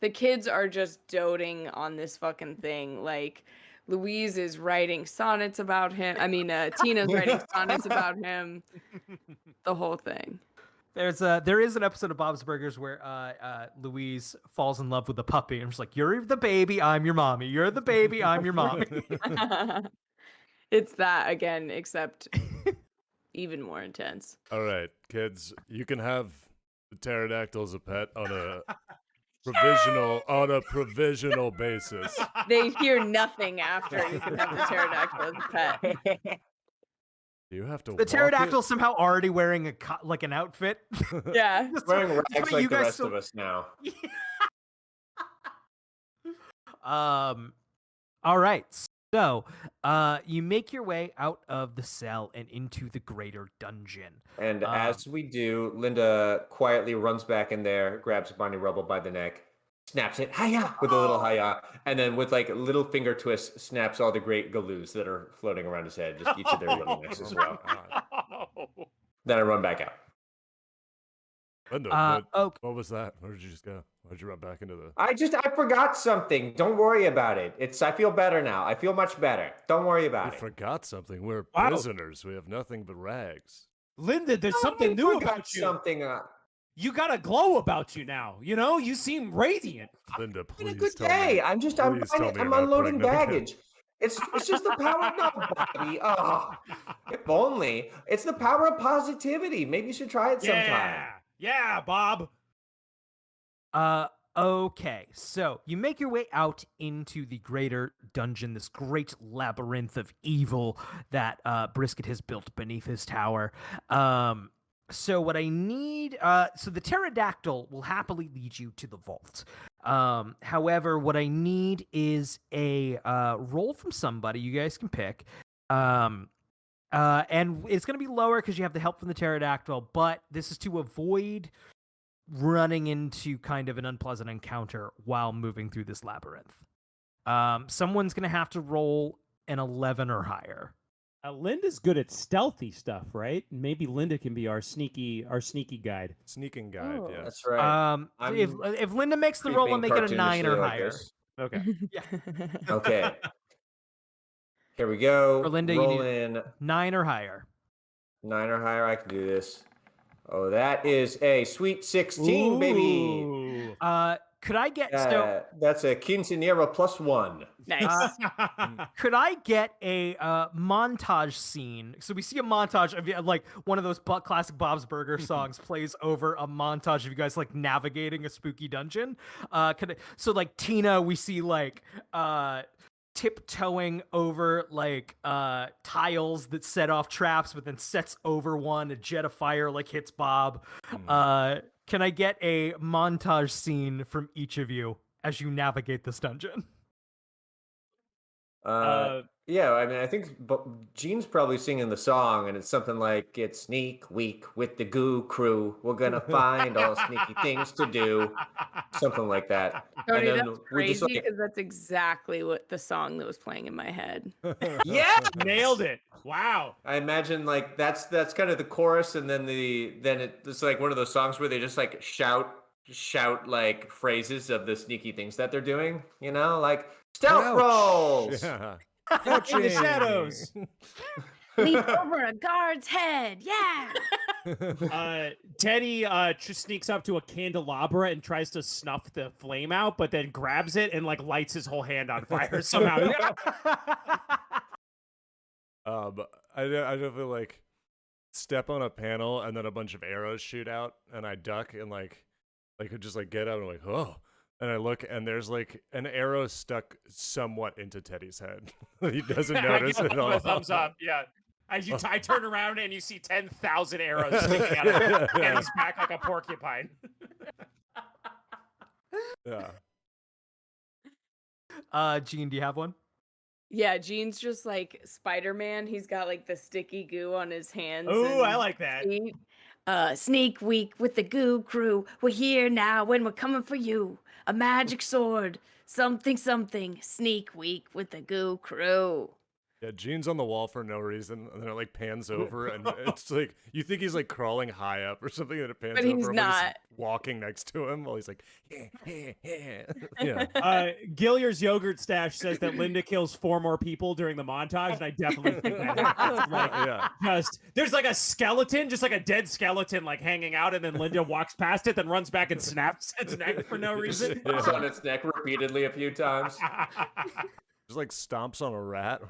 The kids are just doting on this fucking thing. Like, Louise is writing sonnets about him. Tina's writing sonnets about him. The whole thing. There is an episode of Bob's Burgers where Louise falls in love with a puppy and she's like, "You're the baby, I'm your mommy. You're the baby, I'm your mommy." It's that again, except even more intense. All right, kids, you can have the pterodactyl as a pet on a provisional basis. They hear nothing after you can have the pterodactyl as a pet. You have to. The walk pterodactyl's somehow already wearing an outfit. Yeah. Wearing rags That's what like you the guys rest still- of us now. All right. So, you make your way out of the cell and into the greater dungeon. And as we do, Linda quietly runs back in there, grabs Bonnie Rubble by the neck, snaps it, hiya, with a little hiya, and then with like a little finger twist, snaps all the great galoos that are floating around his head, just each of their little necks as well. Then I run back out. Linda, Okay. what was that? Where did you just go? Where'd you run back into the? I forgot something. Don't worry about it. I feel better now. I feel much better. Don't worry You about it. forgot something. We're Wow. prisoners. We have nothing but rags. Linda, there's something I new forgot about you. Something. You got a glow about you now. You know, you seem radiant. Linda, It's please been a good tell day. me. I'm please tell me you're not unloading pregnant again. baggage. It's just the power. No, Bobby. Oh, if only. It's the power of positivity. Maybe you should try it sometime. Yeah, Bob. Okay. So you make your way out into the greater dungeon, this great labyrinth of evil that Brisket has built beneath his tower. So what I need, so the pterodactyl will happily lead you to the vault. However, what I need is a roll from somebody. You guys can pick. And it's going to be lower because you have the help from the pterodactyl, but this is to avoid running into kind of an unpleasant encounter while moving through this labyrinth. Someone's gonna have to roll an 11 or higher. Linda's good at stealthy stuff, right? Maybe Linda can be our sneaky guide. Sneaking guide, Oh. yes. That's right. If Linda makes the roll, I'll make it a 9 or higher. Okay. Okay. Here we go. For Linda, roll you need in 9 or higher. 9 or higher. I can do this. Oh, that is a sweet 16, baby. Ooh. Could I get That's a quinceanera +1. Nice. Could I get a montage scene? So we see a montage of like one of those classic Bob's Burger songs plays over a montage of you guys like navigating a spooky dungeon. So like Tina, we see like tiptoeing over like tiles that set off traps, but then sets over one. A jet of fire like hits Bob. Can I get a montage scene from each of you as you navigate this dungeon? Yeah, I mean, I think Gene's probably singing the song, and it's something like, "It's sneak week with the goo crew. We're gonna find all sneaky things to do." Something like that. Tony, and then that's we just crazy like, because that's exactly what the song that was playing in my head. yeah, Nailed it. Wow. I imagine like that's kind of the chorus, and then it's like one of those songs where they just like shout like phrases of the sneaky things that they're doing. You know, like stealth rolls. Yeah. In the shadows. Leap over a guard's head. Yeah. Teddy just sneaks up to a candelabra and tries to snuff the flame out, but then grabs it and like lights his whole hand on fire somehow. I definitely like step on a panel and then a bunch of arrows shoot out and I duck and like just like get up and I'm like, oh. And I look, and there's like an arrow stuck somewhat into Teddy's head. He doesn't notice it at all. Thumbs up, yeah. As I turn around and you see 10,000 arrows sticking out of Teddy's back like a porcupine. Yeah. Gene, do you have one? Yeah, Gene's just like Spider-Man. He's got like the sticky goo on his hands. Oh, I like that. feet. Sneak week with the goo crew. We're here now and we're coming for you. A magic sword. Something, something. Sneak week with the goo crew. Yeah, Gene's on the wall for no reason, and then it like pans over, and it's like you think he's like crawling high up or something, and it pans But over. he's and not. walking next to him while he's like, yeah. Gilliar's yogurt stash says that Linda kills 4 more people during the montage, and I definitely think that happens. Like, just there's like a skeleton, just like a dead skeleton, like hanging out, and then Linda walks past it, then runs back and snaps its neck for no reason. It's on its neck repeatedly a few times. Just like stomps on a rat.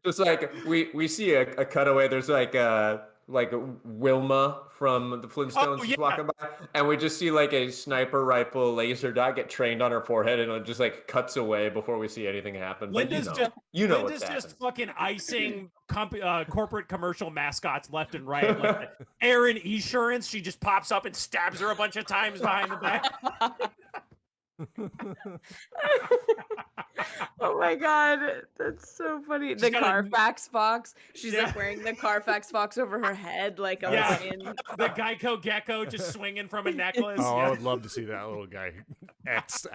Just like we see a cutaway. There's like Wilma from the Flintstones just walking by, and we just see like a sniper rifle laser dot get trained on her forehead, and it just like cuts away before we see anything happen. Linda's but Linda's what's just fucking icing corporate commercial mascots left and right. Like Aaron Esurance, she just pops up and stabs her a bunch of times behind the back. Oh my god, that's so funny. The Carfax fox. She's like wearing the Carfax fox over her head like a lion. The Geico gecko just swinging from a necklace. Oh, I would love to see that little guy axed.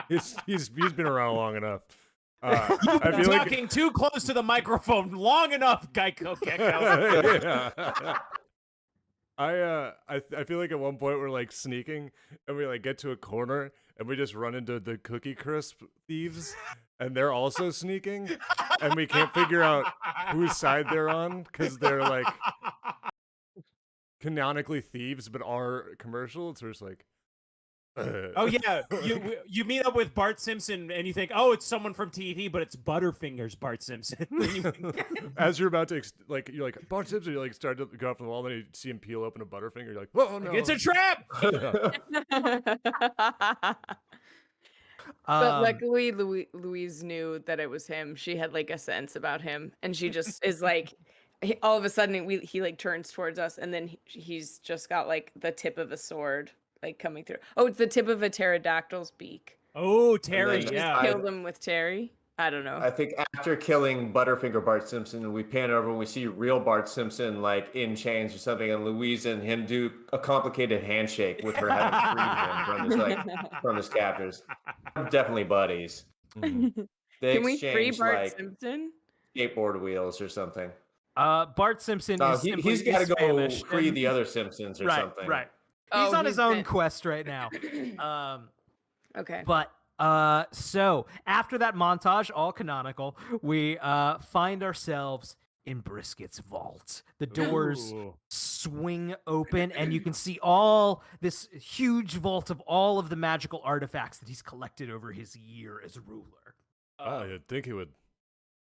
He's been around long enough. I feel talking too close to the microphone long enough, Geico gecko. I feel like at one point we're like sneaking and we like get to a corner and we just run into the Cookie Crisp thieves and they're also sneaking and we can't figure out whose side they're on because they're like canonically thieves but are commercial. So it's like oh yeah, you meet up with Bart Simpson and you think, oh, it's someone from TV, but it's Butterfingers Bart Simpson. As you're about to you're like Bart Simpson, you like start to go off the wall, and then you see him peel open a Butterfinger. You're like, whoa, no, it's a trap. But luckily, Louise knew that it was him. She had like a sense about him, and she just is like. All of a sudden, he like turns towards us, and then he's just got like the tip of a sword. Like coming through. Oh, it's the tip of a pterodactyl's beak. Oh, Terry, Killed him with Terry. I don't know. I think after killing Butterfinger Bart Simpson, we pan over and we see real Bart Simpson like in chains or something, and Louise and him do a complicated handshake with her having freed him from his captors. Definitely buddies. Mhm. They Can we free exchange Bart like Simpson? skateboard wheels or something. Bart Simpson No, is simply he's got to is go famished free and- the other Simpsons or right, something. Right. Oh, He's on his own been- quest right now. Okay. But so after that montage, all canonical, we find ourselves in Brisket's vault. The doors Ooh. swing open, and you can see all this huge vault of all of the magical artifacts that he's collected over his year as ruler. Wow, you'd think he would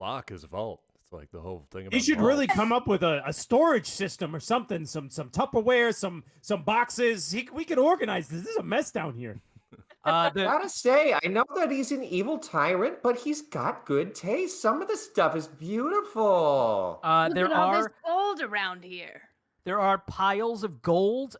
lock his vault. It's like the whole thing about He should vaults. really come up with a storage system or something, some Tupperware, some boxes. We could organize this. This is a mess down here. Gotta say, I know that he's an evil tyrant, but he's got good taste. Some of the stuff is beautiful. There Look at all this are gold around here. There are piles of gold,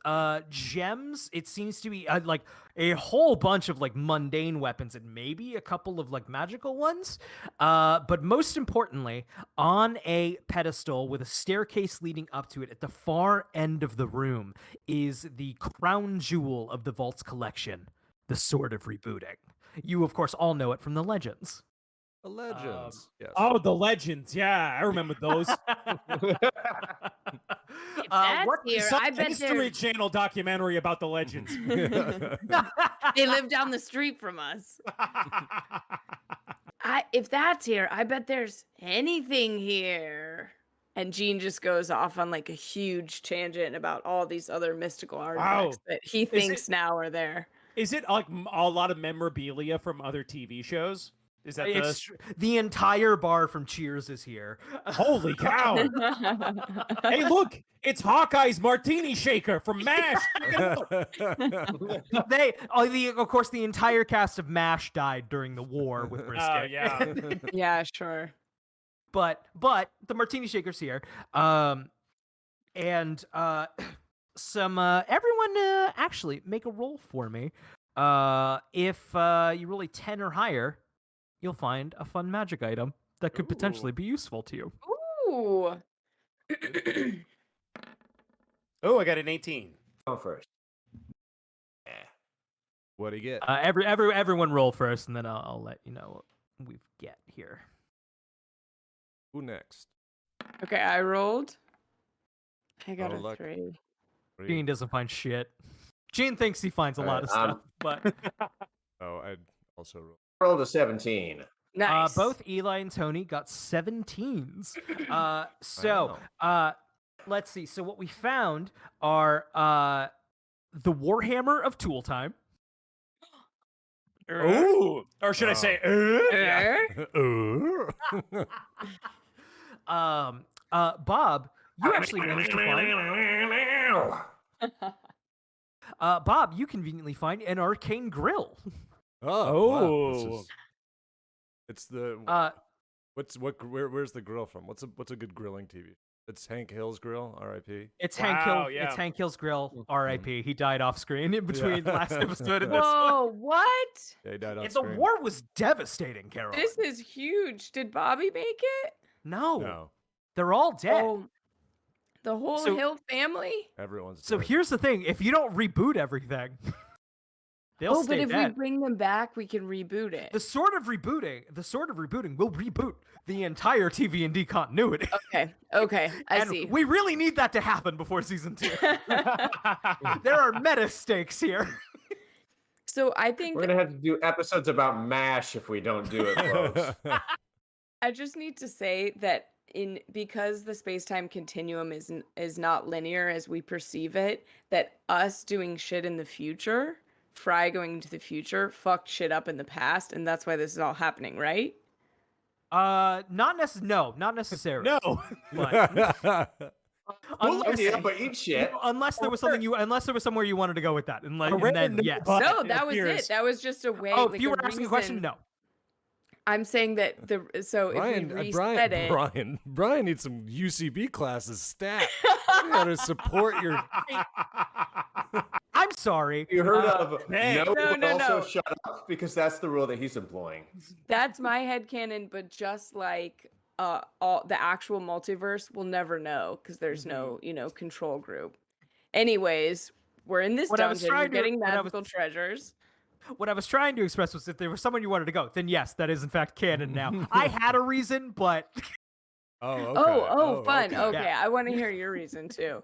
gems. It seems to be like a whole bunch of like mundane weapons and maybe a couple of like magical ones. But most importantly, on a pedestal with a staircase leading up to it at the far end of the room is the crown jewel of the vault's collection, the Sword of Rebooting. You, of course, all know it from the legends. The legends. Yes. Oh, the legends. Yeah, I remember those. If that's what- here, Some I bet History there's... Channel documentary about the legends. they live down the street from us. If that's here, I bet there's anything here. And Gene just goes off on like a huge tangent about all these other mystical artifacts that he thinks now are there. Is it like a lot of memorabilia from other TV shows? Is that The entire bar from Cheers is here. Holy cow! Hey, look! It's Hawkeye's martini shaker from MASH. Of course, the entire cast of MASH died during the war with Brisket. Yeah. Yeah, sure. But the martini shaker's here. Some everyone actually make a roll for me. If you roll a 10 or higher, you'll find a fun magic item that could potentially be useful to you. Ooh. Oh, I got an 18. Go first. What do you get? Everyone roll first, and then I'll let you know what we get here. Who next? Okay, I rolled. I got Oh, a luck. 3. Gene doesn't find shit. Gene thinks he finds a lot of stuff, but Oh, I'd also roll. Rolled a 17. Nice. both Eli and Tony got 17s. Let's see. So what we found are the Warhammer of Tool Time. Ooh, or should I say? Bob, you actually managed to find. Bob, you conveniently find an arcane grill. Oh, wow, this Oh. is- it's the where's the grill from? What's a good grilling TV? It's Hank Hill's Grill, R.I.P. It's Wow, It's Hank Hill's grill, R.I.P. He died off screen in between Yeah. last episode and this one. Whoa, what? Yeah, he died on And the screen. war was devastating, Carol. This is huge. Did Bobby make it? No, No, they're all dead. Oh, the whole So- Hill family? everyone's. So dead. here's the thing: if you don't reboot everything, they'll But stay if we dead. bring them back, we can reboot it. The sword of rebooting will reboot the entire TV&D continuity. Okay, I and see. we really need that to happen before season 2. There are meta stakes here. So I think We're gonna have to do episodes about MASH if we don't do it, folks. I just need to say that because the space-time continuum is not linear as we perceive it, that us doing shit in the future, Fry going into the future, fucked shit up in the past, and that's why this is all happening, right? Not necessarily. No. But unless, but eat shit. unless there was somewhere you wanted to go with that, and then random yes. But No, it that was appears- it. That was just a way. Oh, like if you a were asking a question, reason- no. I'm saying that if we reset it, Brian needs some UCB classes stat. You gotta support your. I I'm sorry. You heard of hey. no, No, but no, also no. shut up, because that's the rule that he's employing. That's my headcanon, but just like all the actual multiverse, we'll never know because there's no, control group. Anyways, we're in this What I was dungeon. We're trying to- getting what I was- magical treasures. What I was trying to express was if there was someone you wanted to go, then yes, that is in fact canon now. I had a reason, but Oh, okay. Oh, fun. Okay, Yeah. I want to hear your reason too.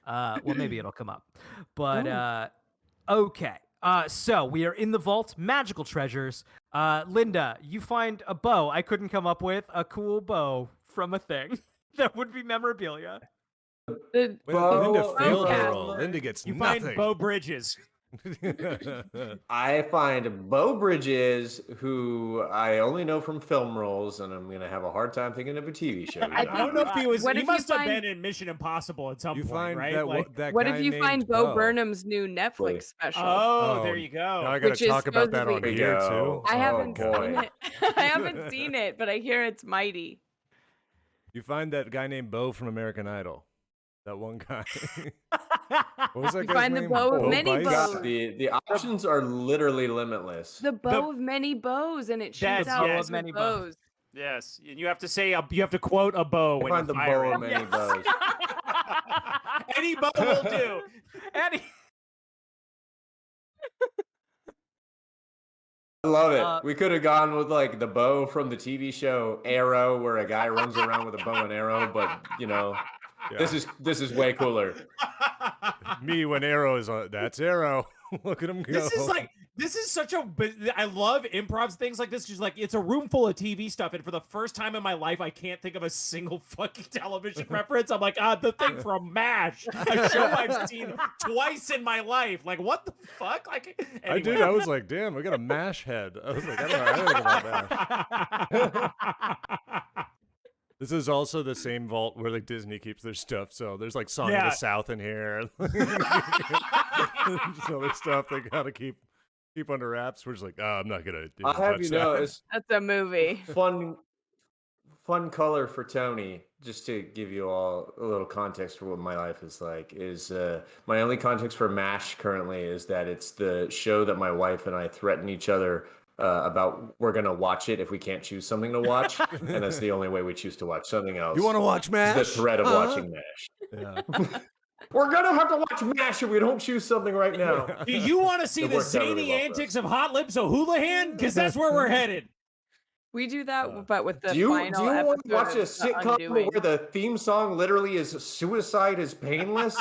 well, maybe it'll come up. But okay. So we are in the vault, magical treasures. Linda, you find a bow. I couldn't come up with a cool bow from a thing that would be memorabilia. The, Well, Linda failed her okay. roll. Linda gets You nothing. find Bo Bridges. I find Beau Bridges, who I only know from film roles, and I'm gonna have a hard time thinking of a TV show. I I don't know if he was. What He if you must have find- been in Mission Impossible at some You point, find right? that Like, that what guy if you named find Bo Bo. Burnham's new Netflix special? oh, Oh, there you go. Now I gotta Which is talk about that on supposedly- here There you too. go. I Oh, haven't boy. seen it. I haven't seen it, but I hear it's mighty. You find that guy named Bo from American Idol. That one guy. What was that You guy's find the name? bow of Bo many Bice? bows. The options are literally limitless. The bow of many bows, and it shoots That's- out yes. lots of Many bows. Yes, and you have to say you have to quote a bow I when find you the fire bow it. of many bows. Any bow will do. Annie. I love it. Uh, We could have gone with like the bow from the TV show Arrow, where a guy runs around with a bow and arrow. But Yeah. this is way cooler. Me when Arrow is on. That's Arrow. Look at him go. This is such a. I love improv things like this. Just like it's a room full of TV stuff, and for the first time in my life, I can't think of a single fucking television reference. I'm like, the thing from MASH, a show I've seen twice in my life. Like, what the fuck? Like, I did. I was like, damn, we got a MASH head. I was like, I don't know anything about MASH. This is also the same vault where like Disney keeps their stuff. So there's like Song of Yeah. the South in here. Just other stuff they gotta keep under wraps. We're just like, I'm not gonna. I'll have touch you know, that. it's That's a movie. fun color for Tony. Just to give you all a little context for what my life is like, is my only context for MASH currently is that it's the show that my wife and I threaten each other about. We're gonna watch it if we can't choose something to watch, and that's the only way we choose to watch something else. You want to watch MASH? the threat of watching MASH. Yeah. We're gonna have to watch MASH if we don't choose something right now. Do you want to see It the worked out really zany well for antics of Hot Lips O'Houlihan? Because that's where we're headed. We do that, but with the Do you final want to episode watch a of The sitcom Undoing. where the theme song literally is "Suicide is painless"?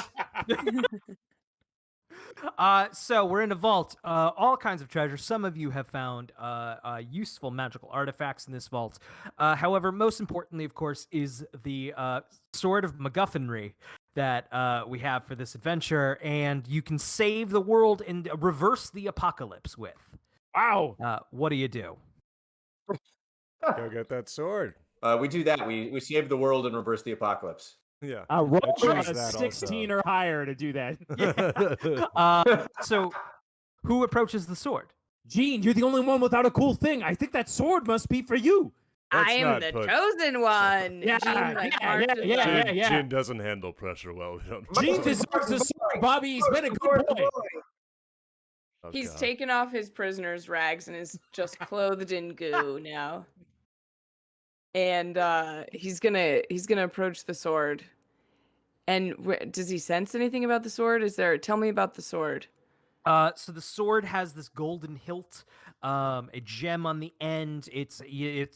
So we're in a vault. All kinds of treasures. Some of you have found useful magical artifacts in this vault. However, most importantly, of course, is the sword of MacGuffinry that we have for this adventure, and you can save the world and reverse the apocalypse with. Wow. What do you do? Go get that sword. We do that. We save the world and reverse the apocalypse. Yeah. Roll I choose a that 16 also. or higher to do that. So, who approaches the sword? Gene, you're the only one without a cool thing. I think that sword must be for you. Let's I am not the put- chosen one. Yeah, Gene, like, yeah, marches yeah, up. Jin, yeah. Jin doesn't handle pressure well. We don't. Gene deserves the sword, Bobby. He's been a good boy. Oh, He's God. taken off his prisoner's rags and is just clothed in goo now. And he's gonna approach the sword. And does he sense anything about the sword? Tell me about the sword. So the sword has this golden hilt, a gem on the end. It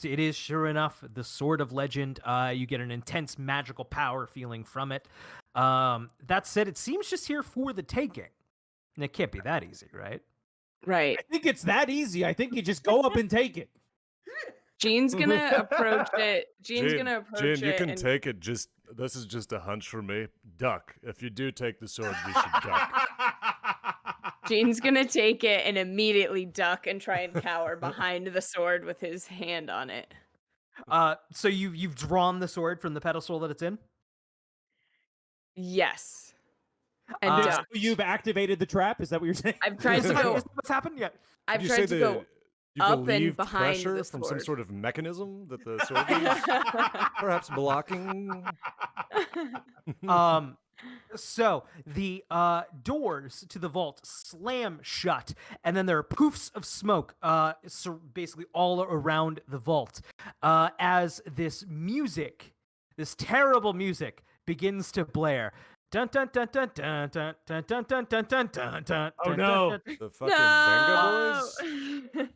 is sure enough the sword of legend. You get an intense magical power feeling from it. That said, it seems just here for the taking. And it can't be that easy, right? Right. I think it's that easy. I think you just go up and take it. Gene's gonna approach it. Gene's Jin, gonna approach Jin, you it. can and take it. This is just a hunch for me. Duck. If you do take the sword, you should duck. Gene's gonna take it and immediately duck and try and cower behind the sword with his hand on it. So you've drawn the sword from the pedestal that it's in. Yes. And Uh, duck. You've activated the trap. Is that what you're saying? I've tried to go. Is that what's happened yet? I've Did you tried say to go. you up and believe behind pressure the from some sword. sort of mechanism that the sword is perhaps blocking? So the doors to the vault slam shut, and then there are poofs of smoke basically all around the vault as this music, this terrible music, begins to blare. Dun dun dun dun dun dun dun dun dun dun dun dun dun. Oh, no. The fucking Venga Boys?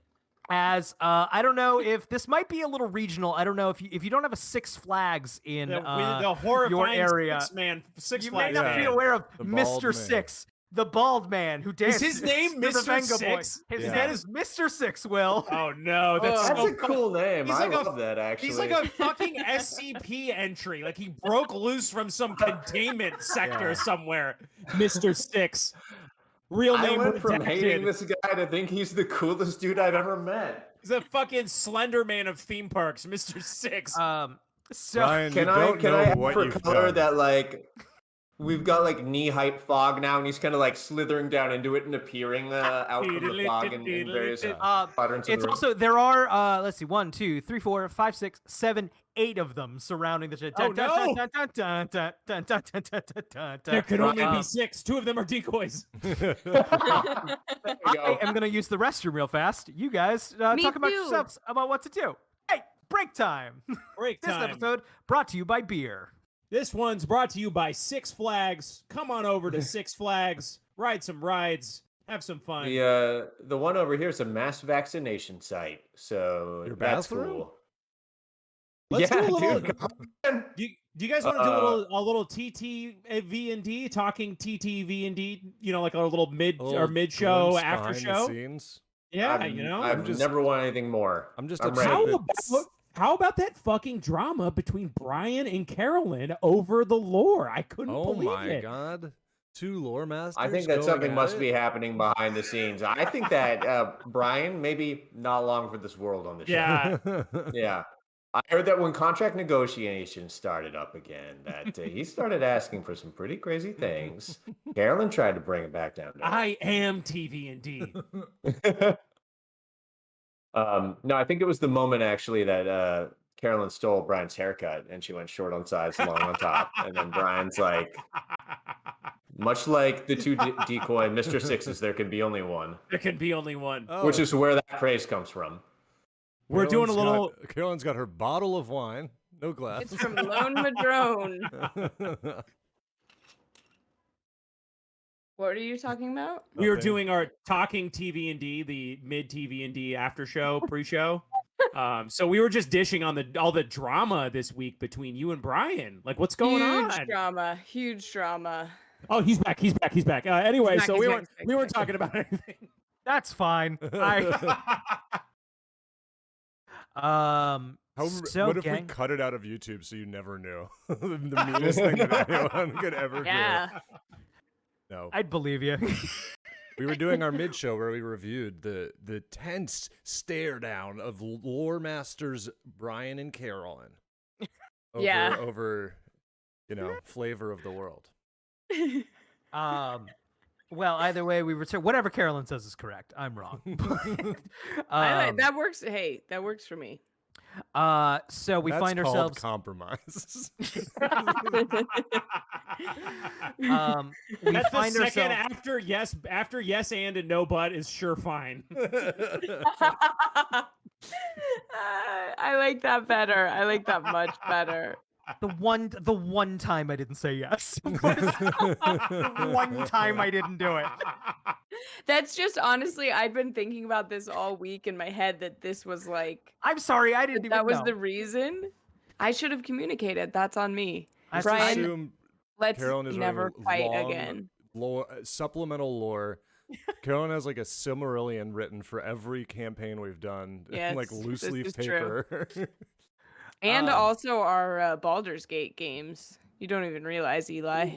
As I don't know if this might be a little regional. I don't know if you don't have a Six Flags in The your horrifying area. Six You Flags may not man. be aware of The bald Mr. man. Six, the bald man who Is dances. his name to the Mr. Venga Boys. Six? His Yeah. name is Mr. Six. Will. Oh no, that's That's so a cool name. He's I like a- love that, actually. He's like a fucking SCP entry. Like he broke loose from some containment sector Yeah. somewhere. Mr. Six. Real I name went from hating redacted. this guy to think he's the coolest dude I've ever met. He's a fucking Slender Man of theme parks, Mr. Six. So Ryan, Can you I don't know add what for you've color done. that like we've got like knee-height fog now, and he's kind of like slithering down into it and appearing out from the fog in various quadrants of it's the room. also there are let's see 1, 2, 3, 4, 5, 6, 7, 8 of them surrounding the shit. Oh, no. There could only be 6. 2 of them are decoys. There we I go. am gonna use the restroom real fast. You guys Me talk about too. yourselves about what to do. Hey, break time. Break This time. episode brought to you by beer. This one's brought to you by Six Flags. Come on over to Six Flags, ride some rides, have some fun. The one over here is a mass vaccination site, so Your that's bathroom? cool. Let's yeah, do a little. dude. Do you guys want to do a little TTV&D, talking TTV&D? You know, like a little mid show, glimpse after behind the show. scenes. Yeah, I've, you know. I've never wanted anything more. I'm just I'm upset ready. that How about that fucking drama between Brian and Carolyn over the lore? I couldn't Oh believe my it. god. 2 lore masters. I think that going something at must it? be happening behind the scenes. I think that Brian, maybe not long for this world on the show. Yeah. Yeah. I heard that when contract negotiations started up again, that he started asking for some pretty crazy things. Carolyn tried to bring it back down to earth. I am TV&D. No, I think it was the moment actually that Carolyn stole Brian's haircut and she went short on sides, long on top. And then Brian's like, much like the two decoy Mr. Sixes, there can be only one, There can be only one. Oh, which is where that praise comes from. We're doing a little. Carolyn's got her bottle of wine. No glass. It's from Lone Madrone. What are you talking about? We were Nothing. doing our talking TV&D, the mid TV&D after show, pre-show. So we were just dishing on all the drama this week between you and Brian. Like, what's going Huge on? drama. Huge drama. Oh, he's back. He's back. He's back. Anyway, He's back, so he's we back, weren't he's back, we he's weren't back. talking about anything. That's fine. What if we cut it out of YouTube so you never knew? The meanest thing that anyone could ever Yeah. do. No. I'd believe you. We were doing our mid show where we reviewed the tense stare down of lore masters Brian and Carolyn. Yeah. Over flavor of the world. Well, either way, we return. Whatever Carolyn says is correct. I'm wrong. That works. Hey, that works for me. So we That's find called ourselves. compromise. We That's find the second ourselves. after yes and no but is sure fine. I like that better. I like that much better. The one time I didn't say yes. The one time I didn't do it. That's just honestly, I'd been thinking about this all week in my head that this was like I'm sorry, I didn't even that was know. the reason. I should have communicated. That's on me. I Brian, assume let's Carolyn is never running fight long again. lore, supplemental lore. Carolyn has like a Silmarillion written for every campaign we've done, Yes, like loose this leaf is true. paper. And also our Baldur's Gate games. You don't even realize, Eli.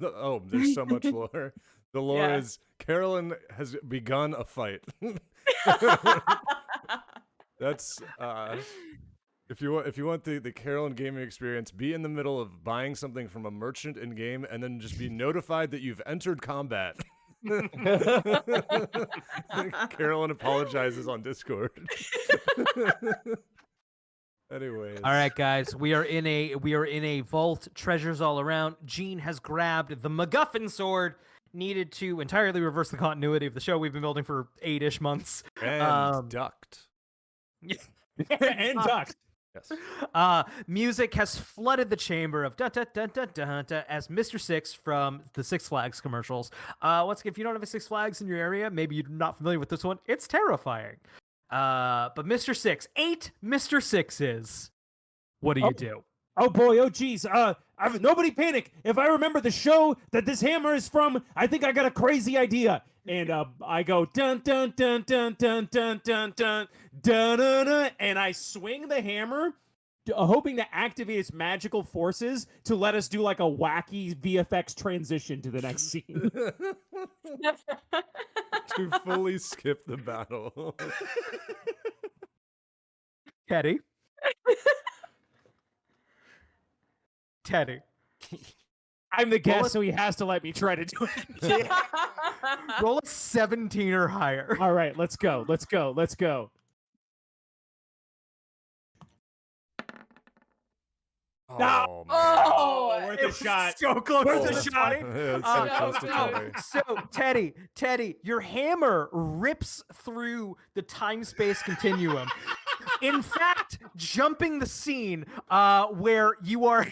Oh, there's so much lore. The lore Yeah. is Carolyn has begun a fight. That's if you want the Carolyn gaming experience, be in the middle of buying something from a merchant in game and then just be notified that you've entered combat. Carolyn apologizes on Discord. Anyways. All right, guys, we are in a vault. Treasures all around. Gene has grabbed the MacGuffin sword needed to entirely reverse the continuity of the show we've been building for 8-ish months. And ducked. And ducked. Yes. Music has flooded the chamber of da da da da da da as Mr. Six from the Six Flags commercials. Once again, if you don't have a Six Flags in your area, maybe you're not familiar with this one. It's terrifying. But Mr. Six, 8 Mr. Sixes. What do you do? Oh boy, oh geez. Nobody panic. If I remember the show that this hammer is from, I think I got a crazy idea. And I go dun dun dun dun dun dun dun dun dun dun, dun and I swing the hammer, hoping to activate its magical forces to let us do like a wacky VFX transition to the next scene. To fully skip the battle. Teddy. Teddy. I'm the guest, so he has to let me try to do it. Roll a 17 or higher. All right, let's go. Let's go. Let's go. Oh, No. man. Oh, Worth It a was shot. so close Worth to a the shot. 20. It's so close to no. 20. So, Teddy, your hammer rips through the time-space continuum. In fact, jumping the scene where you are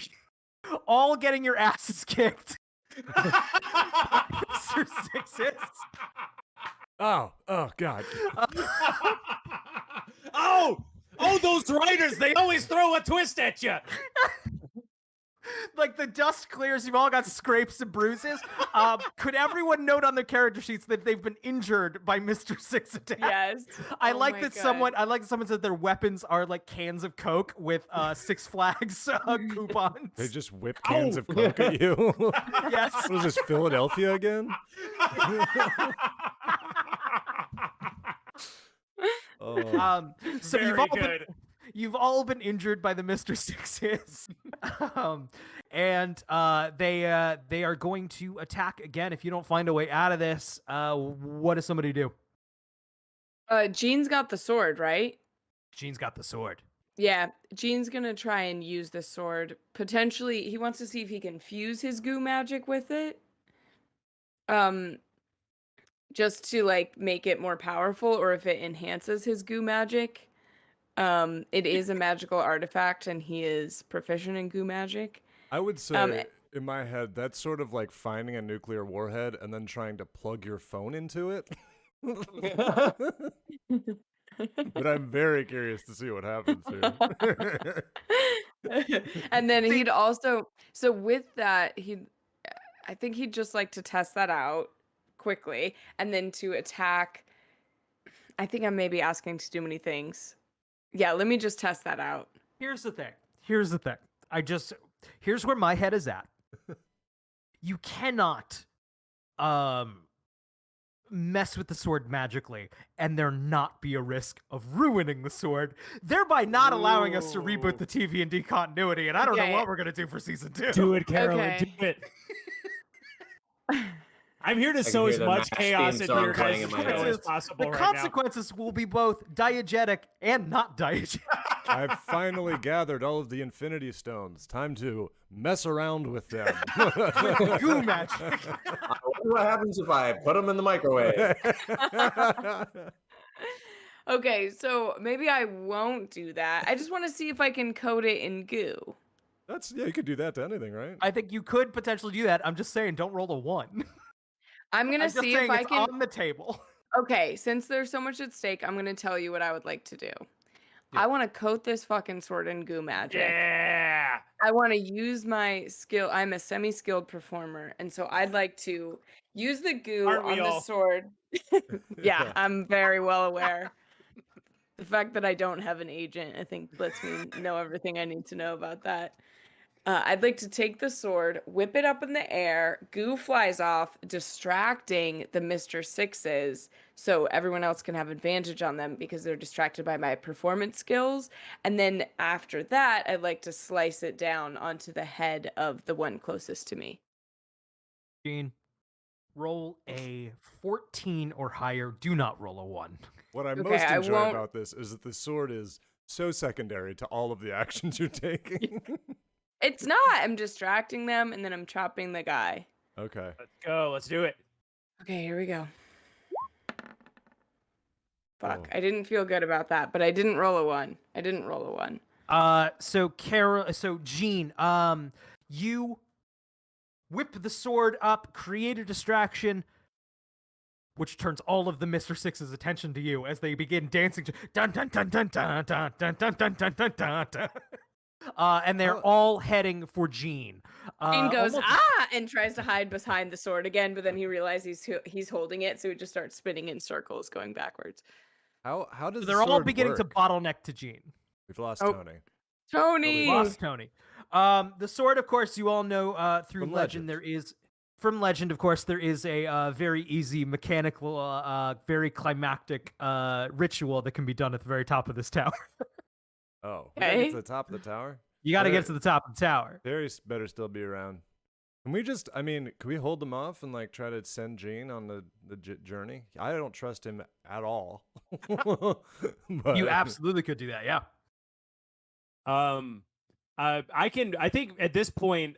all getting your asses kicked. Mr. Sixes. Oh, God. Oh, those writers, they always throw a twist at you. Like the dust clears, you've all got scrapes and bruises. Could everyone note on their character sheets that they've been injured by Mr. Six attack? yes. I Oh like my that God. someone said their weapons are like cans of Coke with Six Flags coupons. They just whip cans of Coke at you. Yes. What is this, Philadelphia again? Oh. So Very good. You've all been injured by the Mr. Sixes, and they are going to attack again. If you don't find a way out of this, what does somebody do? Gene's got the sword, right? Gene's got the sword. Yeah, Gene's gonna try and use the sword. Potentially, he wants to see if he can fuse his goo magic with it. Just to like make it more powerful, or if it enhances his goo magic. It is a magical artifact, and he is proficient in goo magic. I would say, in my head, that's sort of like finding a nuclear warhead and then trying to plug your phone into it. But I'm very curious to see what happens here. And then he'd also, so with that, I think he'd just like to test that out quickly, and then to attack. I think I'm maybe asking to do many things. Yeah, let me just test that out. Here's the thing. Here's where my head is at. You cannot mess with the sword magically and there not be a risk of ruining the sword, thereby not allowing us to reboot the TV&D continuity. And I don't know Okay. what we're gonna do for season 2. Do it, Carolyn. Okay. Do it. I'm here to can sow hear as the much Max chaos theme into song your playing guys' in my show head. as possible The right consequences will be both diegetic and not diegetic. I've finally gathered all of the Infinity Stones. Time to mess around with them. Goo magic. I wonder what happens if I put them in the microwave. Okay, so maybe I won't do that. I just want to see if I can coat it in goo. Yeah, you could do that to anything, right? I think you could potentially do that. I'm just saying, don't roll a 1. I'm gonna I'm just see saying if I it's can. on the table. Okay, since there's so much at stake, I'm gonna tell you what I would like to do. I want to coat this fucking sword in goo magic. Yeah. I want to use my skill. I'm a semi-skilled performer, and so I'd like to use the goo Aren't we on the all? sword. Yeah, I'm very well aware. The fact that I don't have an agent, I think, lets me know everything I need to know about that. I'd like to take the sword, whip it up in the air, goo flies off, distracting the Mr. Sixes so everyone else can have advantage on them because they're distracted by my performance skills. And then after that, I'd like to slice it down onto the head of the one closest to me. Gene, roll a 14 or higher. Do not roll a 1. What I Okay, most I enjoy won't- about this is that the sword is so secondary to all of the actions you're taking. It's not. I'm distracting them, and then I'm chopping the guy. Okay. Let's go. Let's do it. Okay, here we go. Fuck, Oh. I didn't feel good about that, but I didn't roll a 1. I didn't roll a 1. So Jean, you whip the sword up, create a distraction, which turns all of the Mr. Six's attention to you as they begin dancing to dun dun dun dun dun dun dun dun dun dun dun dun dun. And they're all heading for Jean. Jean goes, almost- and tries to hide behind the sword again, but then he realizes he's holding it, so he just starts spinning in circles, going backwards. How does They're the all sword beginning to work? bottleneck to Jean. We've lost Oh. Tony. Tony! Lost Tony. The sword, of course, you all know through From legend. legend. There is from legend, of course, there is a very easy mechanical, very climactic ritual that can be done at the very top of this tower. Oh, we gotta get Okay. to the top of the tower. You got to Better- get to the top of the tower. Terry better still be around. Can we just? I mean, can we hold them off and like try to send Jean on the journey? I don't trust him at all. But, You absolutely could do that. Yeah. I think at this point,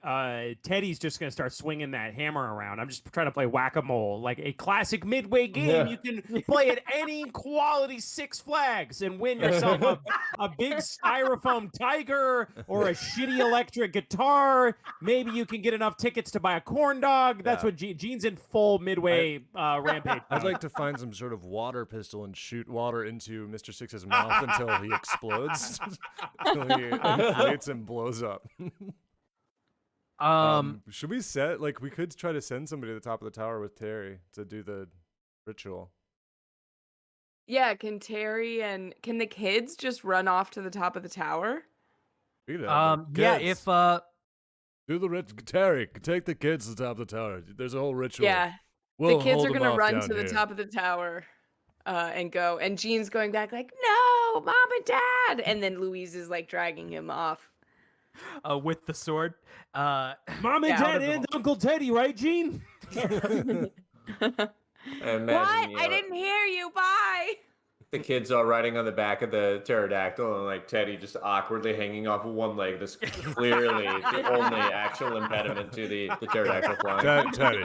Teddy's just gonna start swinging that hammer around. I'm just trying to play whack-a-mole, like a classic midway game. Yeah. You can play at any quality Six Flags and win yourself a big styrofoam tiger or a shitty electric guitar. Maybe you can get enough tickets to buy a corn dog. That's Yeah. what Gene's in full midway rampage. I'd mode. like to find some sort of water pistol and shoot water into Mr. Six's mouth until he explodes, until he inflates and blows up. Should we set like we could try to send somebody to the top of the tower with Terry to do the ritual? Yeah, can the kids just run off to the top of the tower? We could have the Yeah. kids. If Do the Terry, take the kids to the top of the tower. There's a whole ritual. Yeah, We'll the kids hold are them gonna off run down to the here. top of the tower and go, and Jean's going back like, no, Mom and Dad, and then Louise is like dragging him off. with the sword, Mom and Yeah, Dad out of and the- Uncle Teddy, right, Gene? I imagine, What? you I know, didn't hear you. Bye. the kids all riding on the back of the pterodactyl and like Teddy just awkwardly hanging off of one leg. That's clearly the only actual impediment to the pterodactyl flying. Teddy,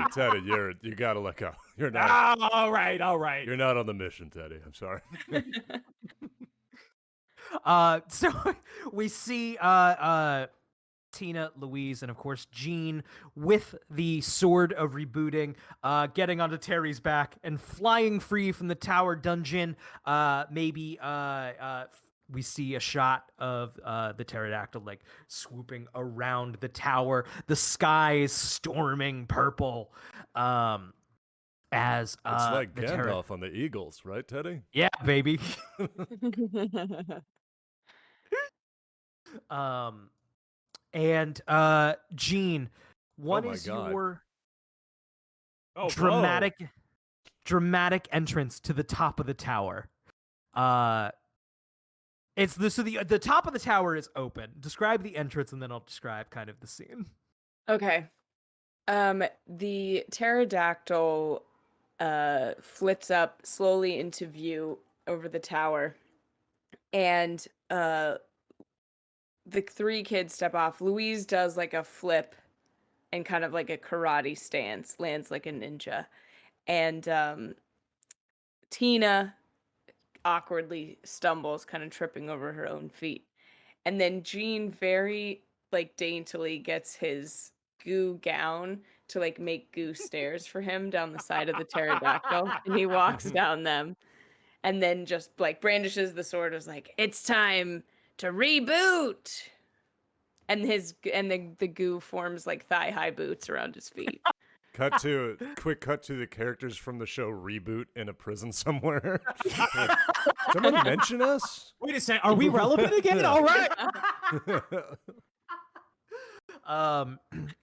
you gotta let go. You're not. All right. You're not on the mission, Teddy. I'm sorry. So we see Tina, Louise, and of course Jean with the sword of rebooting, getting onto Terry's back and flying free from the tower dungeon. We see a shot of the pterodactyl like swooping around the tower. The sky is storming purple. As It's like the Gandalf on the Eagles, right, Teddy? yeah, baby. And Gene, what my is God. your Oh, dramatic entrance to the top of the tower? It's the top of the tower is open. Describe the entrance and then I'll describe kind of the scene. Okay. The pterodactyl flits up slowly into view over the tower, and the three kids step off. Louise does like a flip and kind of like a karate stance, lands like a ninja, and Tina awkwardly stumbles, kind of tripping over her own feet, and then Gene very like daintily gets his goo gown to like make goo stairs for him down the side of the pterodactyl, and he walks down them and then just like brandishes the sword as like, it's time to reboot, and the goo forms like thigh-high boots around his feet. Quick cut to the characters from the show Reboot in a prison somewhere. Someone mention us? Wait a second. Are we relevant again? All right.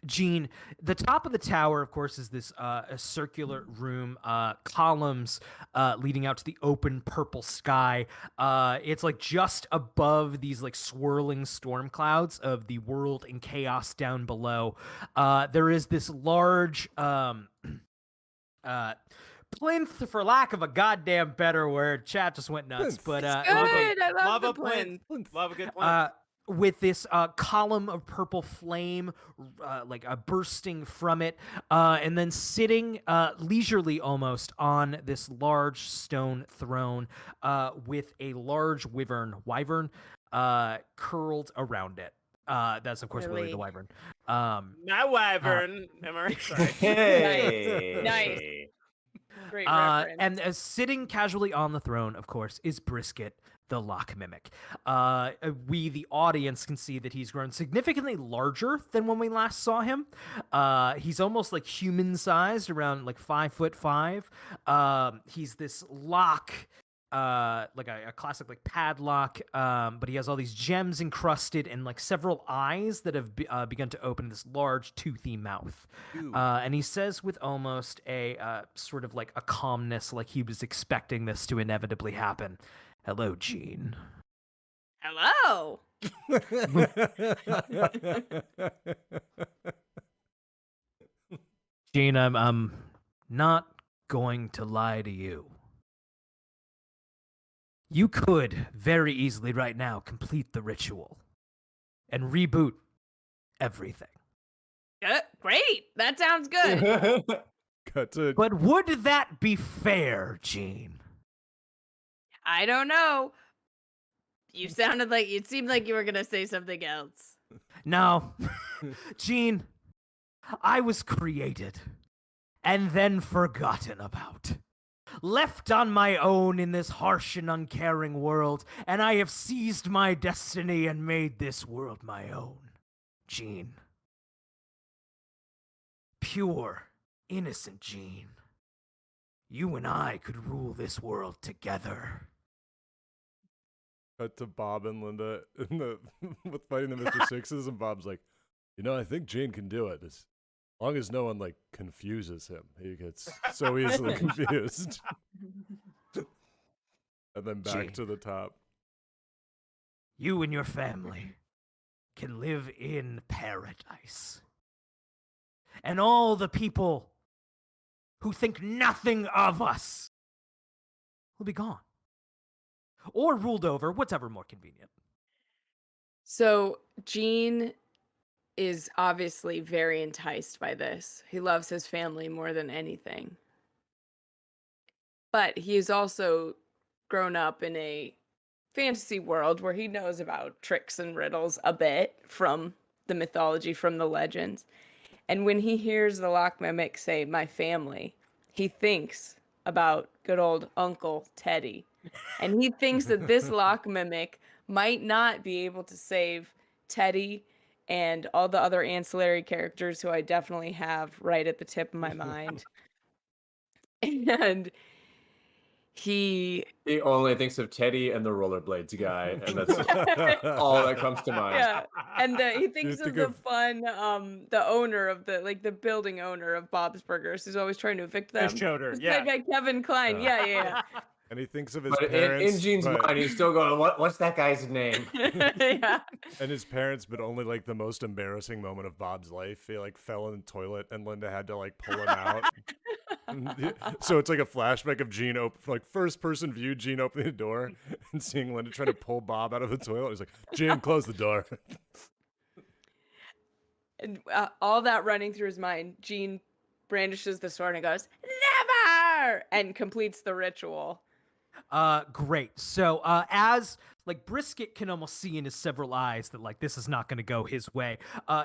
Gene, the top of the tower, of course, is this a circular room, columns leading out to the open purple sky. It's like just above these like swirling storm clouds of the world in chaos down below. There is this large plinth, for lack of a goddamn better word. Chat just went nuts. Plinth. But It's good. I love the plinth. plinth. Love a good plinth. with this column of purple flame bursting from it, and then sitting leisurely almost on this large stone throne with a large wyvern curled around it. That's, of course, Willie the Wyvern. My wyvern. Am I right? Sorry. Hey. Nice. Great reference. And sitting casually on the throne, of course, is Brisket, the Lock Mimic. We, the audience, can see that he's grown significantly larger than when we last saw him. He's almost like human-sized, around like 5'5". He's this lock, like a classic like padlock, but he has all these gems encrusted and like several eyes that have begun to open this large toothy mouth. And he says with almost a sort of like a calmness, like he was expecting this to inevitably happen. Hello, Gene. Hello. Gene, I'm not going to lie to you. You could very easily right now complete the ritual and reboot everything. Great. That sounds good. Cut to But would that be fair, Gene? I don't know. You sounded like it seemed like you were gonna say something else. No. Gene, I was created and then forgotten about. Left on my own in this harsh and uncaring world, and I have seized my destiny and made this world my own. Gene. Pure, innocent Gene. You and I could rule this world together. Cut to Bob and Linda with fighting the Mr. Sixes, and Bob's like, I think Gene can do it. As long as no one like confuses him. He gets so easily confused. And then back Gene. to the top. You and your family can live in paradise. And all the people who think nothing of us will be gone. Or ruled over, whatever more convenient. So Gene is obviously very enticed by this. He loves his family more than anything. But he's also grown up in a fantasy world where he knows about tricks and riddles a bit from the mythology, from the legends. And when he hears the Lock Mimic say, "my family," he thinks about good old Uncle Teddy. And he thinks that this Lock Mimic might not be able to save Teddy and all the other ancillary characters who I definitely have right at the tip of my mind. And he only thinks of Teddy and the rollerblades guy, and that's all that comes to mind. Yeah, and he thinks think of the of- fun, the owner of the building owner of Bob's Burgers, who's always trying to evict them. Fish Choder, It's yeah. played by Kevin Kline. Yeah. And he thinks of his But parents. in Gene's but- mind, he's still going, what's that guy's name? Yeah. And his parents, but only like the most embarrassing moment of Bob's life. He like fell in the toilet and Linda had to like pull him out. So it's like a flashback of Gene like first person view, Gene opening the door and seeing Linda trying to pull Bob out of the toilet. He's like, Gene, close the door. And all that running through his mind, Gene brandishes the sword and goes, "Never!" and completes the ritual. Great. So, as like Brisket can almost see in his several eyes that like this is not going to go his way.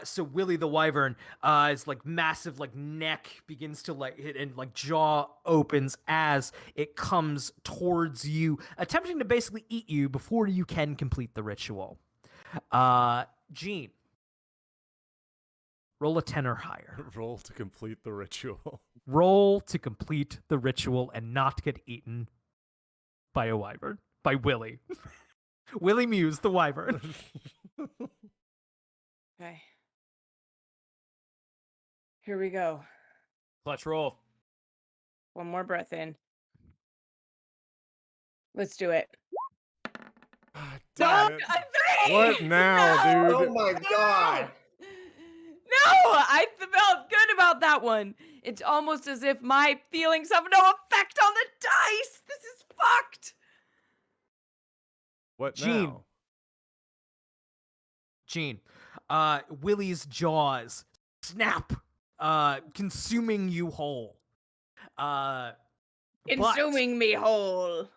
So Willie the Wyvern, his like massive like neck begins to like hit and like jaw opens as it comes towards you, attempting to basically eat you before you can complete the ritual. Gene, roll a 10 or higher. Roll to complete the ritual. Roll to complete the ritual and not get eaten by a wyvern. By Willie. Willie Muse, the wyvern. Okay. Here we go. Clutch roll. One more breath in. Let's do it. God damn it. Three! What now, Oh dude? my god. No, I felt good about that one. It's almost as if my feelings have no effect on the dice. This is fucked. What Gene. now? Gene, Willie's jaws snap, consuming you whole. Consuming me whole.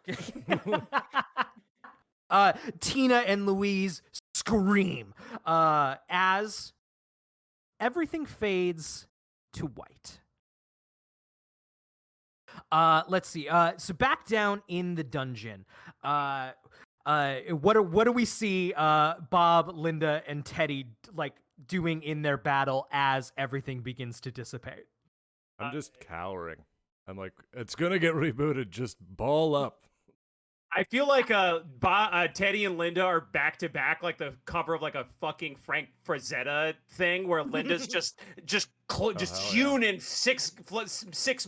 Tina and Louise scream as everything fades to white. Let's see. So back down in the dungeon. What do we see Bob, Linda, and Teddy like doing in their battle as everything begins to dissipate? I'm just cowering. I'm like, it's gonna get rebooted. Just ball up. I feel like Teddy and Linda are back to back, like the cover of like a fucking Frank Frazetta thing, where Linda's just hell hewn in six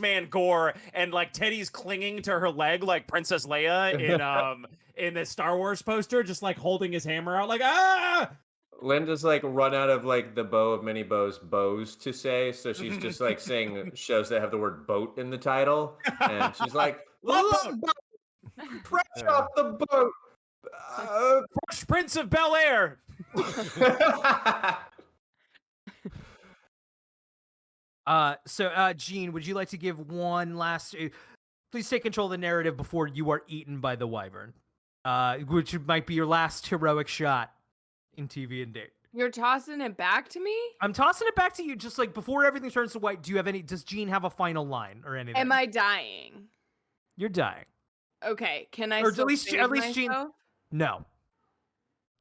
man gore, and like Teddy's clinging to her leg like Princess Leia in the Star Wars poster, just like holding his hammer out, like ah. Linda's like run out of like the bow of many bows to say, so she's just like saying shows that have the word boat in the title, and she's like, Love boat. fresh off the boat. Fresh Prince of Bel Air. So Gene, would you like to give one last? Please take control of the narrative before you are eaten by the wyvern, which might be your last heroic shot in TV&D. You're tossing it back to me? I'm tossing it back to you, just like before everything turns to white. Do you have any? Does Gene have a final line or anything? Am I dying? You're dying. Okay, can I Or still at least save Gene. myself? No.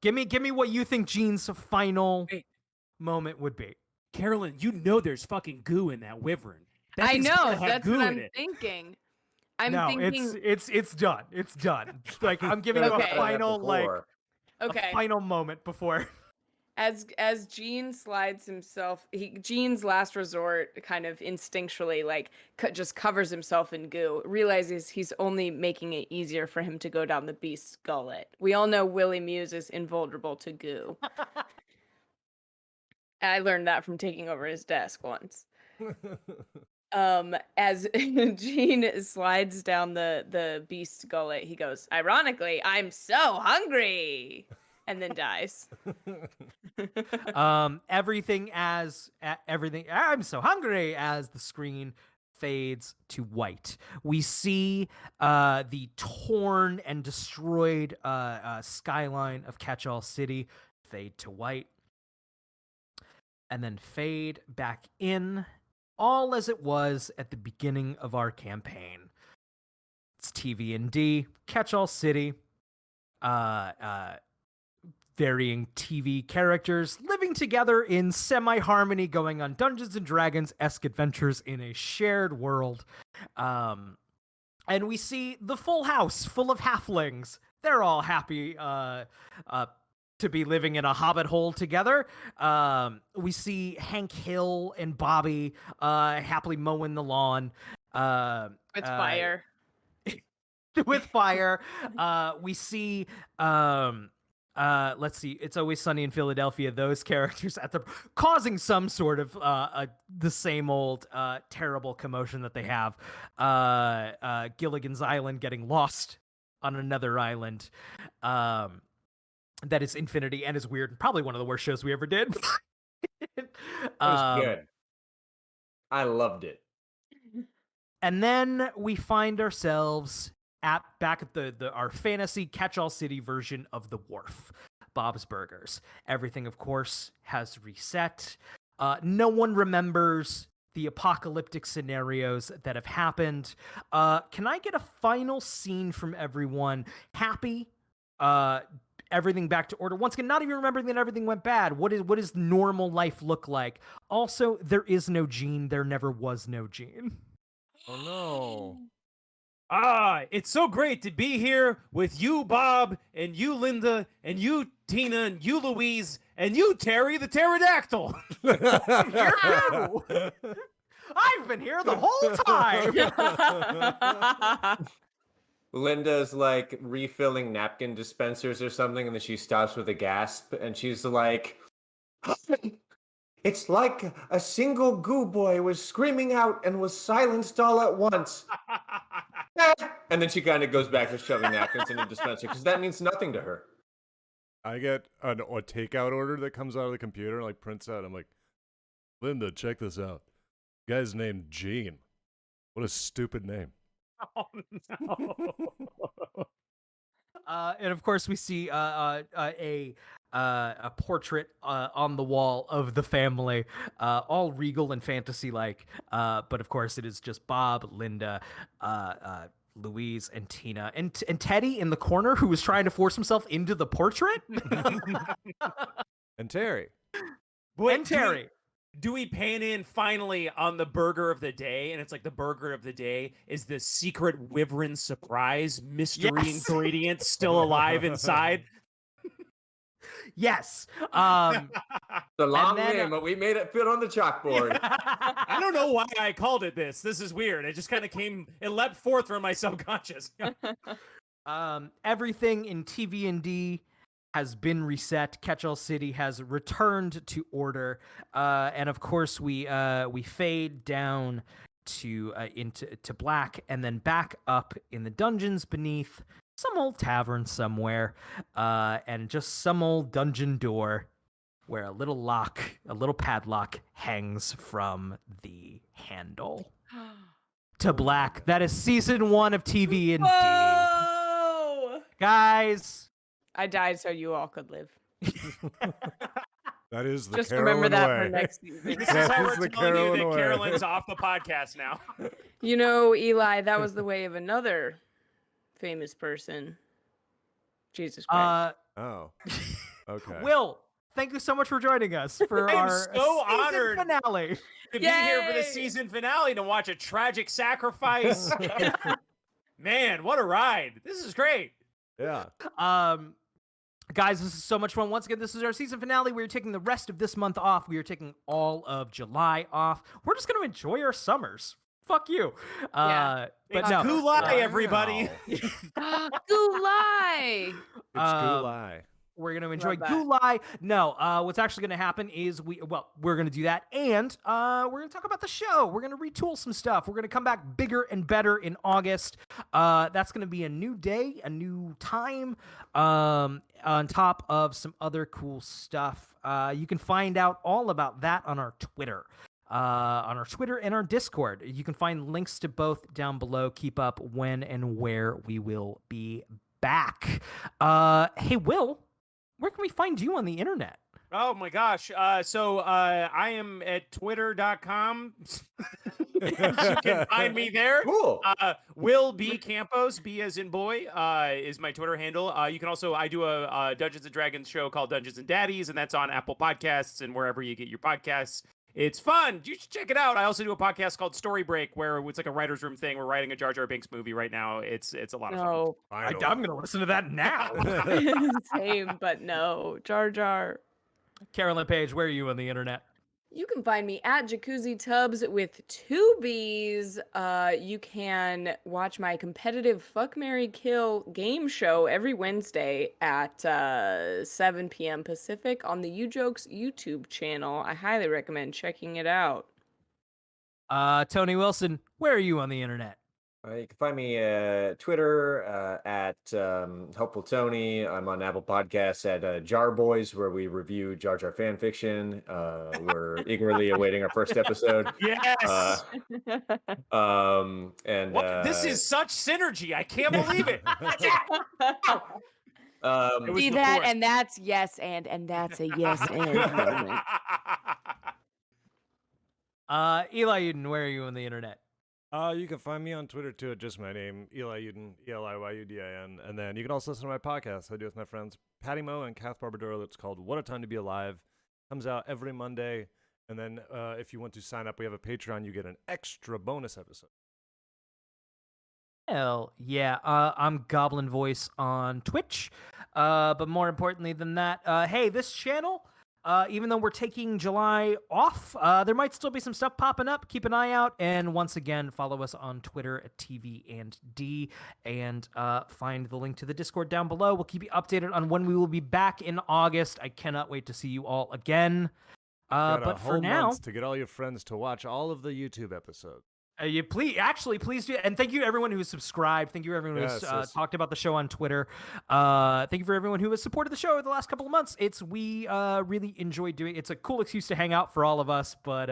Give me what you think Gene's final Wait. moment would be. Carolyn, you know there's fucking goo in that wyvern. That I thing's know, gotta have that's goo what in I'm it. thinking. I'm No, thinking it's done. It's done. Like I'm giving you Okay. a final okay. a final moment before. As Gene slides himself, Gene's last resort kind of instinctually like just covers himself in goo, realizes he's only making it easier for him to go down the beast's gullet. We all know Willie Muse is invulnerable to goo. I learned that from taking over his desk once. As Gene slides down the beast's gullet, he goes, ironically, I'm so hungry, and then dies. Everything I'm so hungry as the screen fades to white. We see the torn and destroyed skyline of Catch-All City fade to white and then fade back in, all as it was at the beginning of our campaign. It's TV&D, Catch-All City, varying TV characters living together in semi-harmony, going on Dungeons and Dragons-esque adventures in a shared world. And we see the full house full of halflings. They're all happy to be living in a hobbit hole together. We see Hank Hill and Bobby happily mowing the lawn. With fire. With fire. We see let's see, It's Always Sunny in Philadelphia, those characters causing some sort of the same old terrible commotion that they have. Gilligan's Island getting lost on another island. That is Infinity and is weird. Probably one of the worst shows we ever did. It was good. I loved it. And then we find ourselves back at our fantasy Catch-All City version of the Wharf, Bob's Burgers. Everything, of course, has reset. No one remembers the apocalyptic scenarios that have happened. Can I get a final scene from everyone? Happy, everything back to order. Once again, not even remembering that everything went bad. What does normal life look like? Also, there is no Gene. There never was no Gene. Oh no. It's so great to be here with you, Bob, and you, Linda, and you, Tina, and you, Louise, and you, Terry, the pterodactyl. I've been here the whole time. Linda's like refilling napkin dispensers or something, and then she stops with a gasp, and she's like, "It's like a single goo boy was screaming out and was silenced all at once." And then she kind of goes back to shoving napkins in a dispenser because that means nothing to her. I get a takeout order that comes out of the computer and like prints out. I'm like, Linda, check this out. Guy's named Gene. What a stupid name. Oh no. And of course, we see a portrait on the wall of the family, all regal and fantasy-like. But of course, it is just Bob, Linda, Louise, and Tina, and Teddy in the corner, who was trying to force himself into the portrait. And Terry. Wait, And Terry. Do we pan in finally on the burger of the day? And it's like the burger of the day is the secret Wyvern surprise mystery Yes. ingredient still alive inside. Yes. It's a long then, name, but we made it fit on the chalkboard. I don't know why I called it this. This is weird. It just kind of it leapt forth from my subconscious. Everything in TV&D has been reset. Catch-All City has returned to order, and of course we fade down to into black, and then back up in the dungeons beneath some old tavern somewhere, and just some old dungeon door where a little padlock hangs from the handle. To black. That is season 1 of TV&D. Whoa! Guys. I died so you all could live. That is the Just Carolyn remember that way. for next season. This is That how is we're the telling you Carolyn that way. Carolyn's off the podcast now. You know, Eli, that was the way of another famous person. Jesus Christ. Oh. Okay. Will, thank you so much for joining us for I am our so season honored. finale. To be here for the Yay! season finale to watch a tragic sacrifice. Man, what a ride. This is great. Yeah. Guys, this is so much fun. Once again, this is our season finale. We are taking the rest of this month off. We are taking all of July off. We're just going to enjoy our summers. Fuck you. Yeah. But It's no. Gulai, everybody. Gulai! It's Um, Gulai. We're going to enjoy Love that. Gulai. No, what's actually going to happen is we're going to do that, and we're going to talk about the show. We're going to retool some stuff. We're going to come back bigger and better in August. That's going to be a new day, a new time, on top of some other cool stuff. You can find out all about that on our Twitter. And our Discord. You can find links to both down below. Keep up when and where we will be back. Hey, Will, where can we find you on the internet? Oh my gosh. So I am at twitter.com. You can find me there. Cool. Will B Campos, B as in boy, is my Twitter handle. You can also, I do a Dungeons and Dragons show called Dungeons and Daddies, and that's on Apple Podcasts and wherever you get your podcasts. It's fun. You should check it out. I also do a podcast called Story Break, where it's like a writer's room thing. We're writing a Jar Jar Binks movie right now. It's a lot of fun. No. I'm going to listen to that now. Same, but no. Jar Jar. Carolyn Page, where are you on the internet? You can find me at Jacuzzi Tubs with 2 B's. You can watch my competitive Fuck, Marry, Kill game show every Wednesday at 7 p.m. Pacific on the You Jokes YouTube channel. I highly recommend checking it out. Tony Wilson, where are you on the internet? You can find me Twitter at Helpful Tony. I'm on Apple Podcasts at Jar Boys, where we review Jar Jar fan fiction. We're eagerly awaiting our first episode. Yes. And What? This is such synergy. I can't believe it. It was See the that, fourth. and that's yes, and that's a yes and moment. Eli Uden, where are you on the internet? You can find me on Twitter too at just my name, Eli Uden, ELIYUDIN. And then you can also listen to my podcast I do with my friends Patty Moe and Kath Barbadoro. That's called What a Time to Be Alive. Comes out every Monday. And then if you want to sign up, we have a Patreon. You get an extra bonus episode. Hell yeah. I'm Goblin Voice on Twitch. But more importantly than that, hey, this channel, even though we're taking July off, there might still be some stuff popping up. Keep an eye out. And once again, follow us on Twitter at TV&D, and find the link to the Discord down below. We'll keep you updated on when we will be back in August. I cannot wait to see you all again. Got a But whole for now, month to get all your friends to watch all of the YouTube episodes. You please do, and thank you to everyone who's subscribed. Thank you to everyone who's Yes. talked about the show on Twitter. Thank you for everyone who has supported the show over the last couple of months. We really enjoy doing. It's a cool excuse to hang out for all of us, but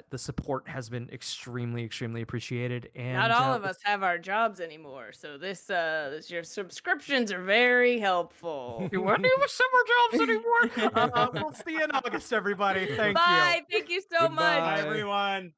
the support has been extremely appreciated. And Not all of us have our jobs anymore, so your subscriptions are very helpful. You won't give us summer jobs anymore. We'll see you in August, everybody. Thank you. Bye. Thank you so much. Bye, everyone.